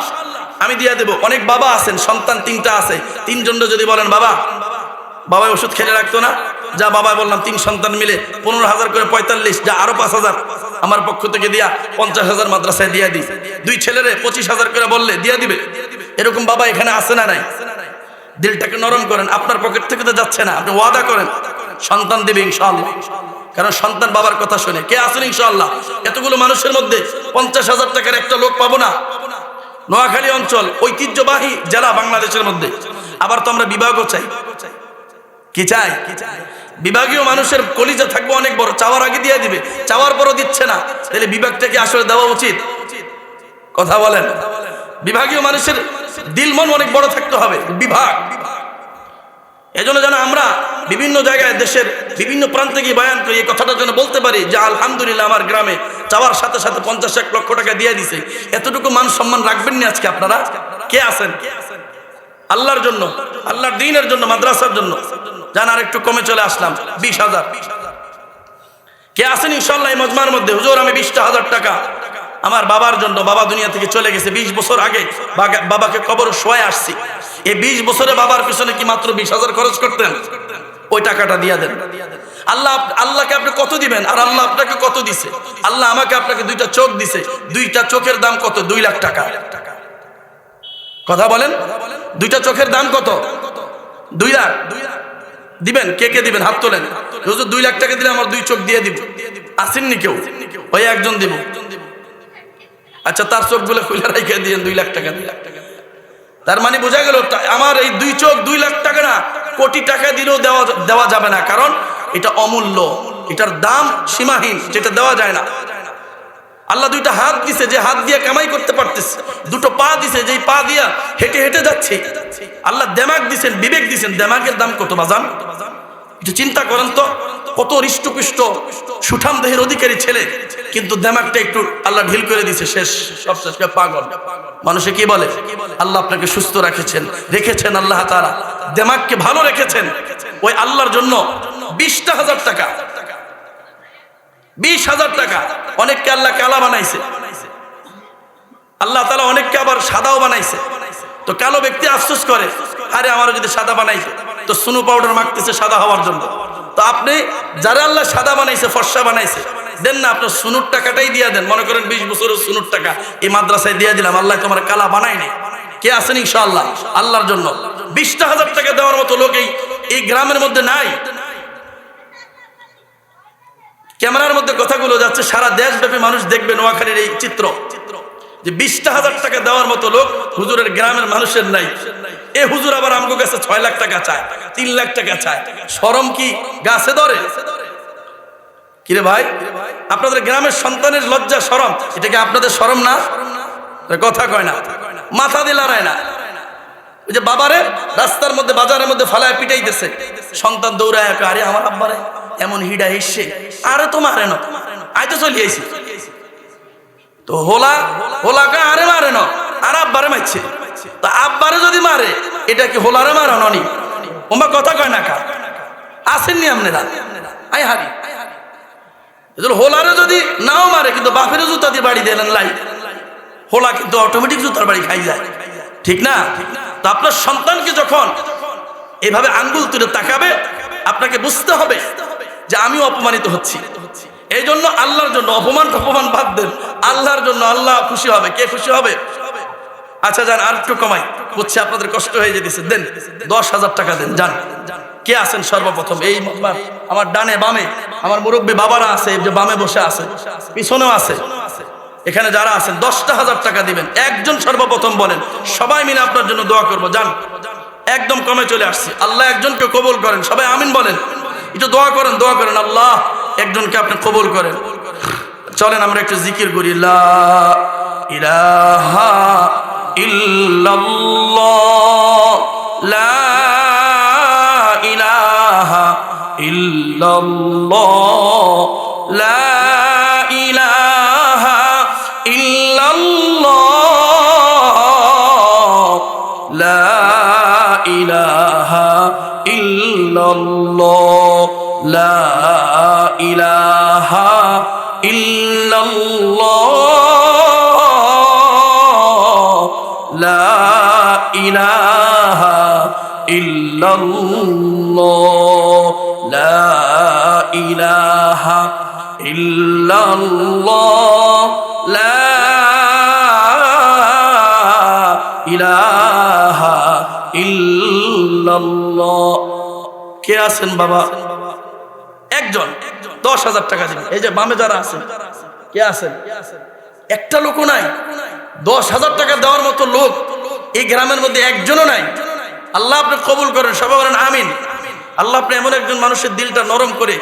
আমি দিয়ে দেব। অনেক বাবা আছেন, সন্তান 3টা আছে, 3 জন যদি বলেন বাবা ওষুধ খেলে রাখতো না, যা বাবা বললাম 3 সন্তান মিলে 15,000 করে 45, যা আরো 5,000 আমার পক্ষ থেকে দিয়া 50,000 মাদ্রাসায় দিয়ে দিই। 2 ছেলেরে 25,000 করে বললে দিয়ে দিবে। এরকম বাবা এখানে আছে না নাই? দিলটাকে নরম করেন, আপনার পকেট থেকে তো যাচ্ছে না, আপনি ওয়াদা করেন সন্তান দিবে ইনশাআল্লাহ। কারণ সন্তান বাবার কথা শুনে। কে আছেন ইনশাআল্লাহ? এতগুলো মানুষের মধ্যে 50,000 টাকার একটা লোক পাবো না? নোয়াখালী অঞ্চল ঐতিহ্যবাহী জেলা বাংলাদেশের মধ্যে, আবার তো আমরা বিভাগও চাই। কি চাই? বিভাগীয় মানুষের কলিজা থাকবে অনেক বড়, চাওয়ার আগে দিয়ে দিবে, চাওয়ার পরও দিচ্ছে না, তাহলে বিভাগটাকে আসলে দেওয়া উচিত? কথা বলেন। বিভাগীয় মানুষের দিল মন অনেক বড় থাকতে হবে, বিভাগ। এজন্য যেন আমরা বিভিন্ন জায়গায় দেশের বিভিন্ন প্রান্তে গিয়ে বয়ান করি, এই কথাটা যেন বলতে পারি যে আলহামদুলিল্লাহ আমার গ্রামে চাওয়ার সাথে সাথে 50 লক্ষ টাকা দিয়ে দিছে। এতটুকু মান সম্মান রাখবেন না আজকে আপনারা? কে আছেন? আল্লাহর জন্য, আল্লাহর দ্বীনের জন্য, মাদ্রাসার জন্য। জান আর একটু কমে চলে আসলাম, 20,000। কে আছেন ইনশাআল্লাহ এই মজমার মধ্যে? হুজুর আমি 20,000 টাকা আমার বাবার জন্য, বাবা দুনিয়া থেকে চলে গেছে, 20 বছর আগে বাবাকে কবর শোয়ায় আসছি, এই 20 বছরে বাবার পিছনে কি মাত্র 20,000 খরচ করতেন? ওই টাকাটা দিয়ে দেন। আল্লাহকে আপনি কত দিবেন আর আল্লাহ আপনাকে কত দিছে? আল্লাহ আমাকে আপনাকে 2টা চোখ দিছে, 2টা চোখের দাম কত? 2 লাখ টাকা। কথা বলেন, 2টা চোখের দাম কত? 2 লাখ। দিবেন? কে কে দিবেন? হাত তোলেন। হুজুর 2 লাখ টাকা দিলে আমার 2 চোখ দিয়ে দিব। আসেননি কেউ? ওই একজন দিব। আচ্ছা, তার চোখগুলো খুলে রেখে দিয়েন 2 লাখ টাকা। তার মানে বোঝা গেল আমার এই 2 চোখ 2 লাখ টাকা না, কোটি টাকা দিলেও দেওয়া যাবে না, কারণ এটা অমূল্য, এটার দাম সীমাহীন, যেটা দেওয়া যায় না। আল্লাহ 2টা হাত দিছে, যে হাত দিয়ে কামাই করতে পারতেছে, 2টো পা দিছে, যেই পা দিয়া হেঁটে হেঁটে যাচ্ছে। আল্লাহ দেমাগ দিছেন, বিবেক দিছেন, দেমাগের দাম কত বাজান? একটু চিন্তা করেন তো। কত হৃষ্টপুষ্ট সুঠাম দেহের অধিকারী ছেলে, কিন্তু দেমাগটা একটু আল্লাহ ঢিল করে দিয়েছে, শেষ, সব শেষ, পাগল। মানুষে কি বলে? আল্লাহ আপনাকে সুস্থ রেখেছেন আল্লাহ তাআলা, দেমাগকে ভালো রেখেছেন। ওই আল্লাহর জন্য 20,000 টাকা, 20,000 টাকা। অনেককে আল্লাহ কালা বানাইছে, আল্লাহ তাআলা অনেককে আবার সাদাও বানাইছে। তো কালো ব্যক্তি আফসোস করে, আরে আমারও যদি সাদা বানাইছে, তো সুনু পাউডার মাখতেছে সাদা হওয়ার জন্য। তো আপনি যারা আল্লাহ সাদা বানাইছে, ফর্সা বানাইছে, দেন না, আপনার সুনুর টাকাটাই দিয়ে দেন। মনে করেন 20 বছরের সুনুর টাকা এই মাদ্রাসায় দিয়ে দিলাম, আল্লাহ তোমার কালা বানায়নি। কে আছেন ইনশাআল্লাহ আল্লাহর জন্য 20,000 টাকা দেওয়ার মতো লোক এই গ্রামের মধ্যে নাই। ক্যামেরার মধ্যে কথাগুলো যাচ্ছে, সারা দেশব্যাপী মানুষ দেখবে নোয়াখালীর এই চিত্র, যে 20,000 টাকা দেওয়ার মতো লোক হুজুরের গ্রামের মানুষের নাই। এ হুজুর আবার আমগো কাছে 6 লাখ টাকা চায়, 3 লাখ টাকা চায়। শরম কি গাছে ধরে? কিরে ভাই, আপনাদের গ্রামের সন্তানের লজ্জা শরম, এটা কি আপনাদের শরম না? কথা কয় না, মাথা দিয়ে লড়ায় না। ওই যে বাবারে রাস্তার মধ্যে, বাজারের মধ্যে ফালায় পিটাইতেছে, সন্তান দৌড়ায়, আরে আমার আব্বারে এমন হিডা হিসছে, আরে তো মারে না, আই তো চলে আইছি। তো হোলাকে আরে মারে না, আর আব্বারে মারছে। তো আব্বারে যদি মারে, এটা কি হোলারে মারানো নি? ওমা কথা কয় না, কার আসেননি আপনারা? আই হারি হোলারে যদি নাও মারে, কিন্তু বাপের জুতা দিয়ে বাড়ি দিলেন লাই, হোলা কিন্তু অটোমেটিক জুতার বাড়ি খাই যায়, ঠিক না? তো আপনার সন্তানকে যখন এভাবে আঙ্গুল তুলে তাকাবে, আপনাকে বুঝতে হবে যে আমিও অপমানিত হচ্ছি। এই জন্য আল্লাহর জন্য অপমান বাদ দেন, আল্লাহর জন্য আল্লাহ খুশি হবে। কে খুশি হবে? আচ্ছা যান, আর একটু কমাই, বুঝছি আপনাদের কষ্ট হয়ে যেতেছে, দেন 10,000 টাকা দেন, যান। কে আছেন সর্বপ্রথম? এই আমার ডানে বামে আমার মুরব্বী বাবারা আছে, যে বামে বসে আছে, পিছনেও আছে, এখানে যারা আছেন 10,000 টাকা দিবেন। একজন সর্বপ্রথম বলেন, সবাই মিলে আপনার জন্য দোয়া করবো। যান, একদম কমে চলে আসছি। আল্লাহ একজনকে কবুল করেন, সবাই আমিন বলেন। একটু দোয়া করেন, আল্লাহ একজনকে আপনি কবুল করেন। চলেন আমরা একটু জিকির করি, লা ইলাহা ইল্লাল্লাহ, লা ইলাহা ইল্লাল্লাহ, লা ইলাহা ইল্লাল্লাহ, লা ইলাহা ইল্লাল্লাহ, লা ইলাহা ইল্লাল্লাহ, লা ইলাহা ইল্লাল্লাহ, লা ইলাহা ইল্লাল্লাহ, লা ইলাহা ইল্লাল্লাহ। কে আছেন বাবা? একজন 10,000 টাকা দিবেন। এই যে বামে যারা আছেন, কে আছেন? একটা লোকও নাই। 10,000 টাকা দেওয়ার মতো লোক এই গ্রামের মধ্যে একজনও নাই। আল্লাহ আপনি কবুল করেন, সবাই বলেন আমিন। আল্লাহ আপনি এমন একজন মানুষের দিলটা নরম করে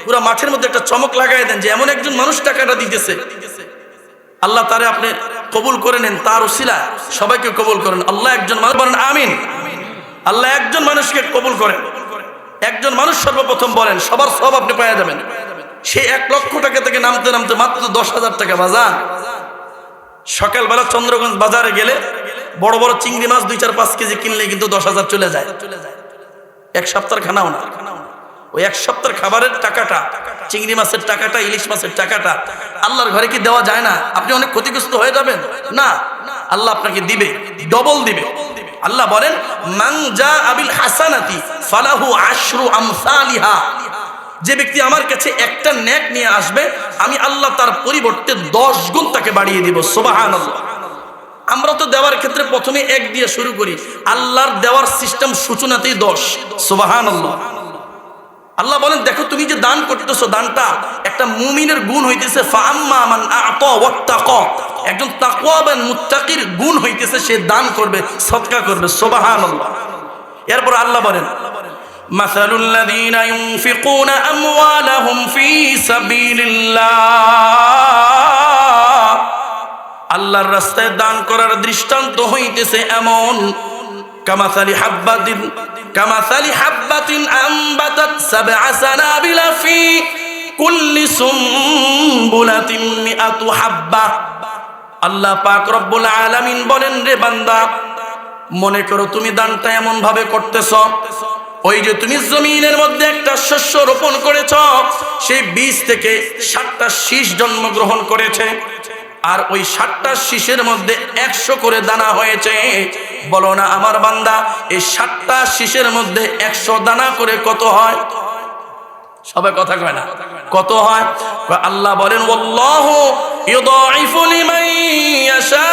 পুরো মাঠের মধ্যে একটা চমক লাগাই দেন, যে এমন একজন মানুষ টাকাটা দিতেছে, আল্লাহ তারে আপনি কবুল করে নেন, তার উসিলা সবাইকে কবুল করেন। আল্লাহ একজন মানুষ বলেন আমিন। আল্লাহ একজন মানুষকে কবুল করেন। একজন মানুষ সর্বপ্রথম বলেন, সবার সব আপনি পাওয়া যাবেন। সে 1 লক্ষ টাকা থেকে নামতে নামতে মাত্র 10,000 টাকা। বাজার সকালবেলা চন্দ্রগঞ্জ বাজারে গেলে বড় বড় চিংড়ি মাছ 2-4-5 কেজি কিনলে কিন্তু 10,000 চলে যায়। এক সপ্তাহের খানাও না, ওই এক সপ্তাহের খাবারের টাকাটা, চিংড়ি মাছের টাকাটা, ইলিশ মাছের টাকাটা আল্লাহর ঘরে কি দেওয়া যায় না? আপনি অনেক ক্ষতিগ্রস্ত হয়ে যাবেন না, আল্লাহ আপনাকে দিবে, ডবল দিবে। আল্লাহ বলেন, মান জাআ বিল হাসানাতি ফালাহু আশরু আমসালিহা। যে ব্যক্তি আমার কাছে একটা নেক নিয়ে আসবে, আমি আল্লাহ তার পরিবর্তে 10 গুণ তাকে বাড়িয়ে দিব। সুবহানাল্লাহ। আমরা তো দেওয়ার ক্ষেত্রে প্রথমে 1 দিয়ে শুরু করি, আল্লাহর দেওয়ার সিস্টেম সূচনাতেই 10। সুবহানাল্লাহ। আল্লাহ বলেন, দেখো তুমি যে দান করতেছো, দানটা একটা মুমিনের গুণ হইতেছে ফাআম্মা মান আ'তা ওয়াত্তাকা। একজন তাকওয়াবান মুত্তাকির গুণ হইতেছে সে দান করবে, সদকা করবে। সুবহানাল্লাহ। এরপর আল্লাহ বলেন, মাসালুল লাযীনা ইউনফিকুনা আমওয়ালাহুম ফী সাবিলিল্লাহ। আল্লাহর রাস্তায় দান করার দৃষ্টান্ত হইতেছে এমন, কামাসালি হাব্বাতিন হাব্বাতিন আম্বাতাত সাবআ সানাবিলা ফি কুল্লি সুমবুলাতিন মিআতু হাব্বা। আল্লাহ পাক রব্বুল আলামিন বলেন, রে বান্দা, মনে করো তুমি দানটা এমন ভাবে করতেছ, ওই যে তুমি জমিনের মধ্যে একটা শস্য রোপণ করেছ, সেই বীজ থেকে 7টা শীষ জন্মগ্রহণ করেছে, আর ওই 7টা শীষের মধ্যে 100 করে দানা হয়েছে। বলো না আমার বান্দা, এই 7টা শীষের মধ্যে 100 দানা করে কত হয়? সবাই কথা কয় না, কত হয়? আল্লাহ বলেন, ওয়াল্লাহু ইউদাইফু লিমান ইয়াশা,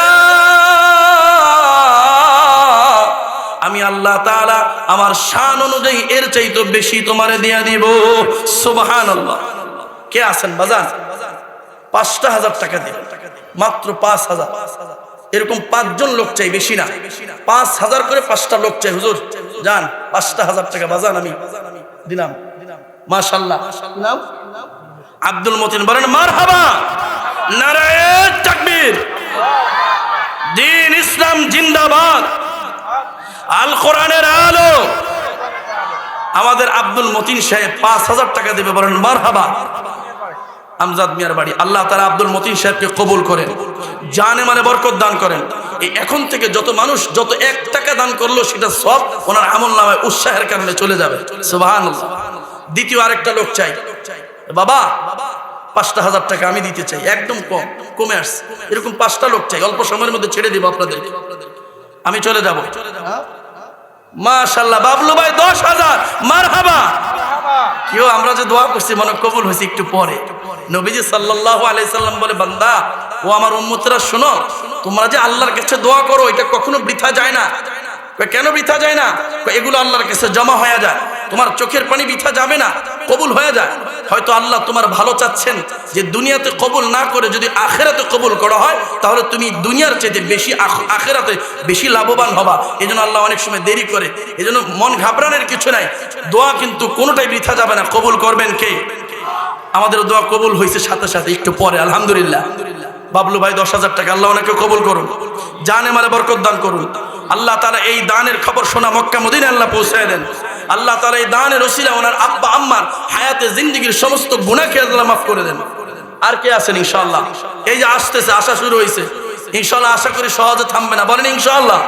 আমি আল্লাহ তাআলা আমার শান অনুযায়ী এর চাইতে বেশি তোমারে দিয়া দিব। সুবহানাল্লাহ। কে আছেন বাজান? 5,000 টাকা দিন, মাত্র 5,000। এরকম 5 জন লোক চাই, বেশি না। 5,000 করে 5টা লোক চাই। হুজুর যান, 5,000 টাকা বাজান আমি দিলাম। মাশাআল্লাহ। নাম আব্দুল মতিন, বলেন মারহাবা, নারায়ে তাকবীর। দ্বীন ইসলাম জিন্দাবাদ, আল কোরআনের আলো। আমাদের আব্দুল মতিন সাহেব 5,000 টাকা দেবে, বলেন মারহাবা। আমজাদ মিয়ার বাড়ি। আল্লাহ তাআলা আব্দুল মতিন সাহেবকে কবুল করেন, জানে মানে বরকত দান করেন। এই এখন থেকে যত মানুষ যত 1 টাকা দান করলো, সেটা সব ওনার আমলনামায় উৎসাহের কারণে চলে যাবে। সুবহানাল্লাহ। দ্বিতীয় আরেকটা লোক চাই। বাবা 5,000 টাকা আমি দিতে চাই, একদম কম, কমে আসছে। এরকম 5টা লোক চাই, অল্প সময়ের মধ্যে ছেড়ে দিব আপনাদের, আমি চলে যাব। মাশাআল্লাহ। বাবলু ভাই 10,000, মারহাবা। কেউ আমরা যে দোয়া করছি মনে কবুল হয়েছে একটু পরে। নবীজি সাল্লাল্লাহু আলাইহি সাল্লাম বলে, বান্দা ও আমার উম্মতরা শোনো, তোমরা যে আল্লাহর কাছে দোয়া করো এটা কখনো বৃথা যায় না। কেন বৃথা যায় না? এগুলো আল্লাহর কাছে জমা হয়ে যায়, তোমার চোখের পানি বৃথা যাবে না, কবুল হয়ে যায়। হয়তো আল্লাহ তোমার ভালো চাচ্ছেন যে দুনিয়াতে কবুল না করে যদি আখেরাতে কবুল করা হয়, তাহলে তুমি দুনিয়ার চেয়ে বেশি আখেরাতে বেশি লাভবান হবা। এই জন্য আল্লাহ অনেক সময় দেরি করে। এই জন্য মন ঘাবড়ানোর কিছু নাই, দোয়া কিন্তু কোনোটাই বৃথা যাবে না। কবুল করবেন কে? আমাদের দোয়া কবুল হয়েছে সাথে সাথে একটু পরে, আলহামদুলিল্লাহ। বাবলু ভাই 10,000 টাকা, আল্লাহ ওনাকে কবুল করুন, জানে মালে বরকত দান করুন। আল্লাহ তাআলা এই দানের খবর শোনা মক্কা মদিনা আল্লাহ পৌঁছায় দেন। আল্লাহ তাআলা এই দানের ওসিলা ওনার আব্বা আম্মার হায়াতে জিন্দেগীর সমস্ত গুনাহকে আল্লাহ মাফ করে দেন। আর কে আছেন ইনশাআল্লাহ? এই যে আসতেছে, আশা শুরু হয়েছে, ইনশাআল্লাহ আশা করি সহজে থামবে না, বলেন ইনশাআল্লাহ।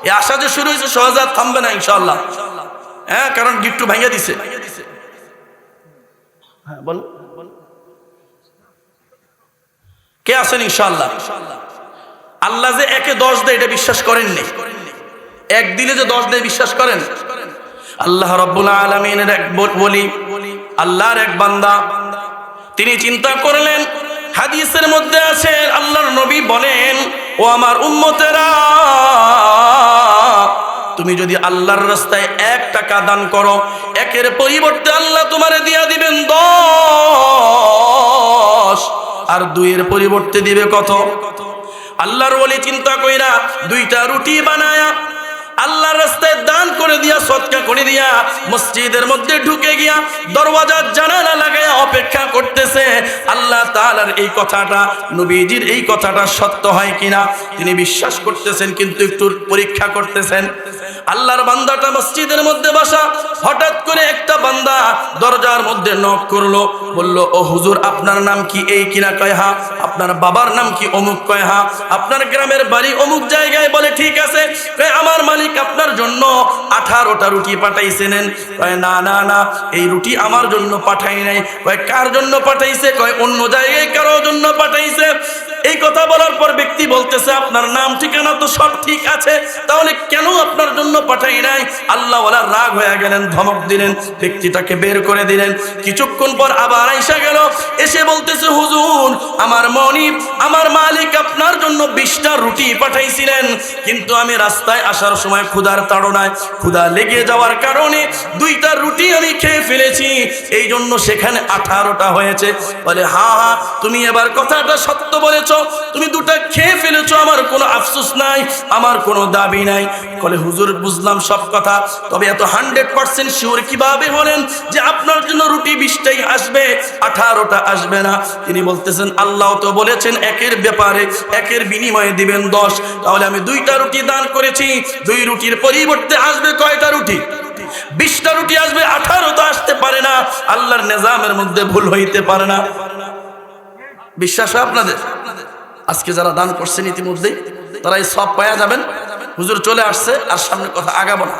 এই আশা যে শুরু হয়েছে সহজে আর থামবে না ইনশাআল্লাহ। হ্যাঁ, কারণ গিফটু ভাঙিয়ে দিছে। হ্যাঁ বল, কে আছেন ইনশাআল্লাহ? আল্লাহ যে একে 10 দেয় এটা বিশ্বাস করেননি, এক দিলে যে 10 দেয় বিশ্বাস করেন? আল্লাহ রাব্বুল আলামিনের এক বলি, আল্লাহর এক বান্দা, তিনি চিন্তা করলেন। হাদিসের মধ্যে আছে আল্লাহর নবী বলেন, ও আমার উম্মতেরা, তুমি যদি আল্লাহর রাস্তায় 1 টাকা দান করো, 1-এর পরিবর্তে আল্লাহ তোমারে দিয়া দিবেন 10, আর 2-এর পরিবর্তে দিবে কত? আল্লাহর ওলি চিন্তা কইরা 2টা রুটি বানায়া আল্লাহর রাস্তায় দান করে দিয়া, সদকা করে দিয়া, মসজিদের মধ্যে ঢুকে গিয়া দরওয়াজার জানালা লাগায়া অপেক্ষা করতেছে আল্লাহ তাআলার এই কথাটা, নবীজির এই কথাটা সত্য হয় কিনা তিনি বিশ্বাস করতেছেন, কিন্তু একটু পরীক্ষা করতেছেন। আল্লাহর বান্দাটা মসজিদের মধ্যে বসা, হঠাৎ করে একটা বান্দা দরজার মধ্যে নক করলো, বলল, ও হুজুর আপনার নাম কি? এই কিনা? কয় হ্যাঁ। আপনার বাবার নাম কি? অমুক। কয় হ্যাঁ। আপনার গ্রামের বাড়ি অমুক জায়গায়? বলে ঠিক আছে। কয় আমার মালিক আপনার জন্য 18টা রুটি পাঠাইছেন। কয় না না না, এই রুটি আমার জন্য পাঠাই নাই। কয় কার জন্য পাঠাইছে? কয় অন্য জায়গায় কারো জন্য পাঠাইছে। এই কথা বলার পর ব্যক্তি বলতেছে, আপনার নাম ঠিকানা তো সব ঠিক আছে, তাহলে কেন আপনার জন্য পাঠাই নাই? আল্লাহ ওয়ালা রাগ হয়ে গেলেন, ধমক দিলেন, ব্যক্তিটাকে বের করে দিলেন। কিছুক্ষণ পর আবার আইসা গেল, এসে বলতেছে, হুজুর আমার মনিব, আমার মালিক আপনার জন্য 20টা রুটি পাঠাইছিলেন, কিন্তু আমি রাস্তায় আসার সময় ক্ষুধার তাড়নায়, ক্ষুধা লেগে যাওয়ার কারণে 2টা রুটি আমি খেয়ে ফেলেছি, এই জন্য সেখানে 18টা হয়েছে। বলে হ্যাঁ হ্যাঁ, তুমি এবার কথাটা সত্য বলেছ, তুমি 2টা খেয়ে ফেলেছো, আমার কোনো আফসোস নাই, আমার কোনো দাবি নাই। বলে হুজুর বুঝলাম সব কথা, তবে এত 100% শিওর কিভাবে হলেন যে আপনার জন্য রুটি 20টাই আসবে, 18টা আসবে না? তিনি বলতেছেন, আল্লাহ তো বলেছেন 1-এর ব্যাপারে 1-এর বিনিময়ে দিবেন 10, তাহলে আমি 2টা রুটি দান করেছি, 2 রুটির পরিবর্তে আসবে কয়টা রুটি? 20টা রুটি আসবে, 18টা আসতে পারে না। আল্লাহর নিজামের মধ্যে ভুল হইতে পারে না। বিশ্বাস হয় আপনাদের? আজকে যারা দান করছেন ইতিমধ্যে তারা এই সব পাওয়া যাবেন। হুজুর চলে আসছে, আর সামনে কথা আগাবো না।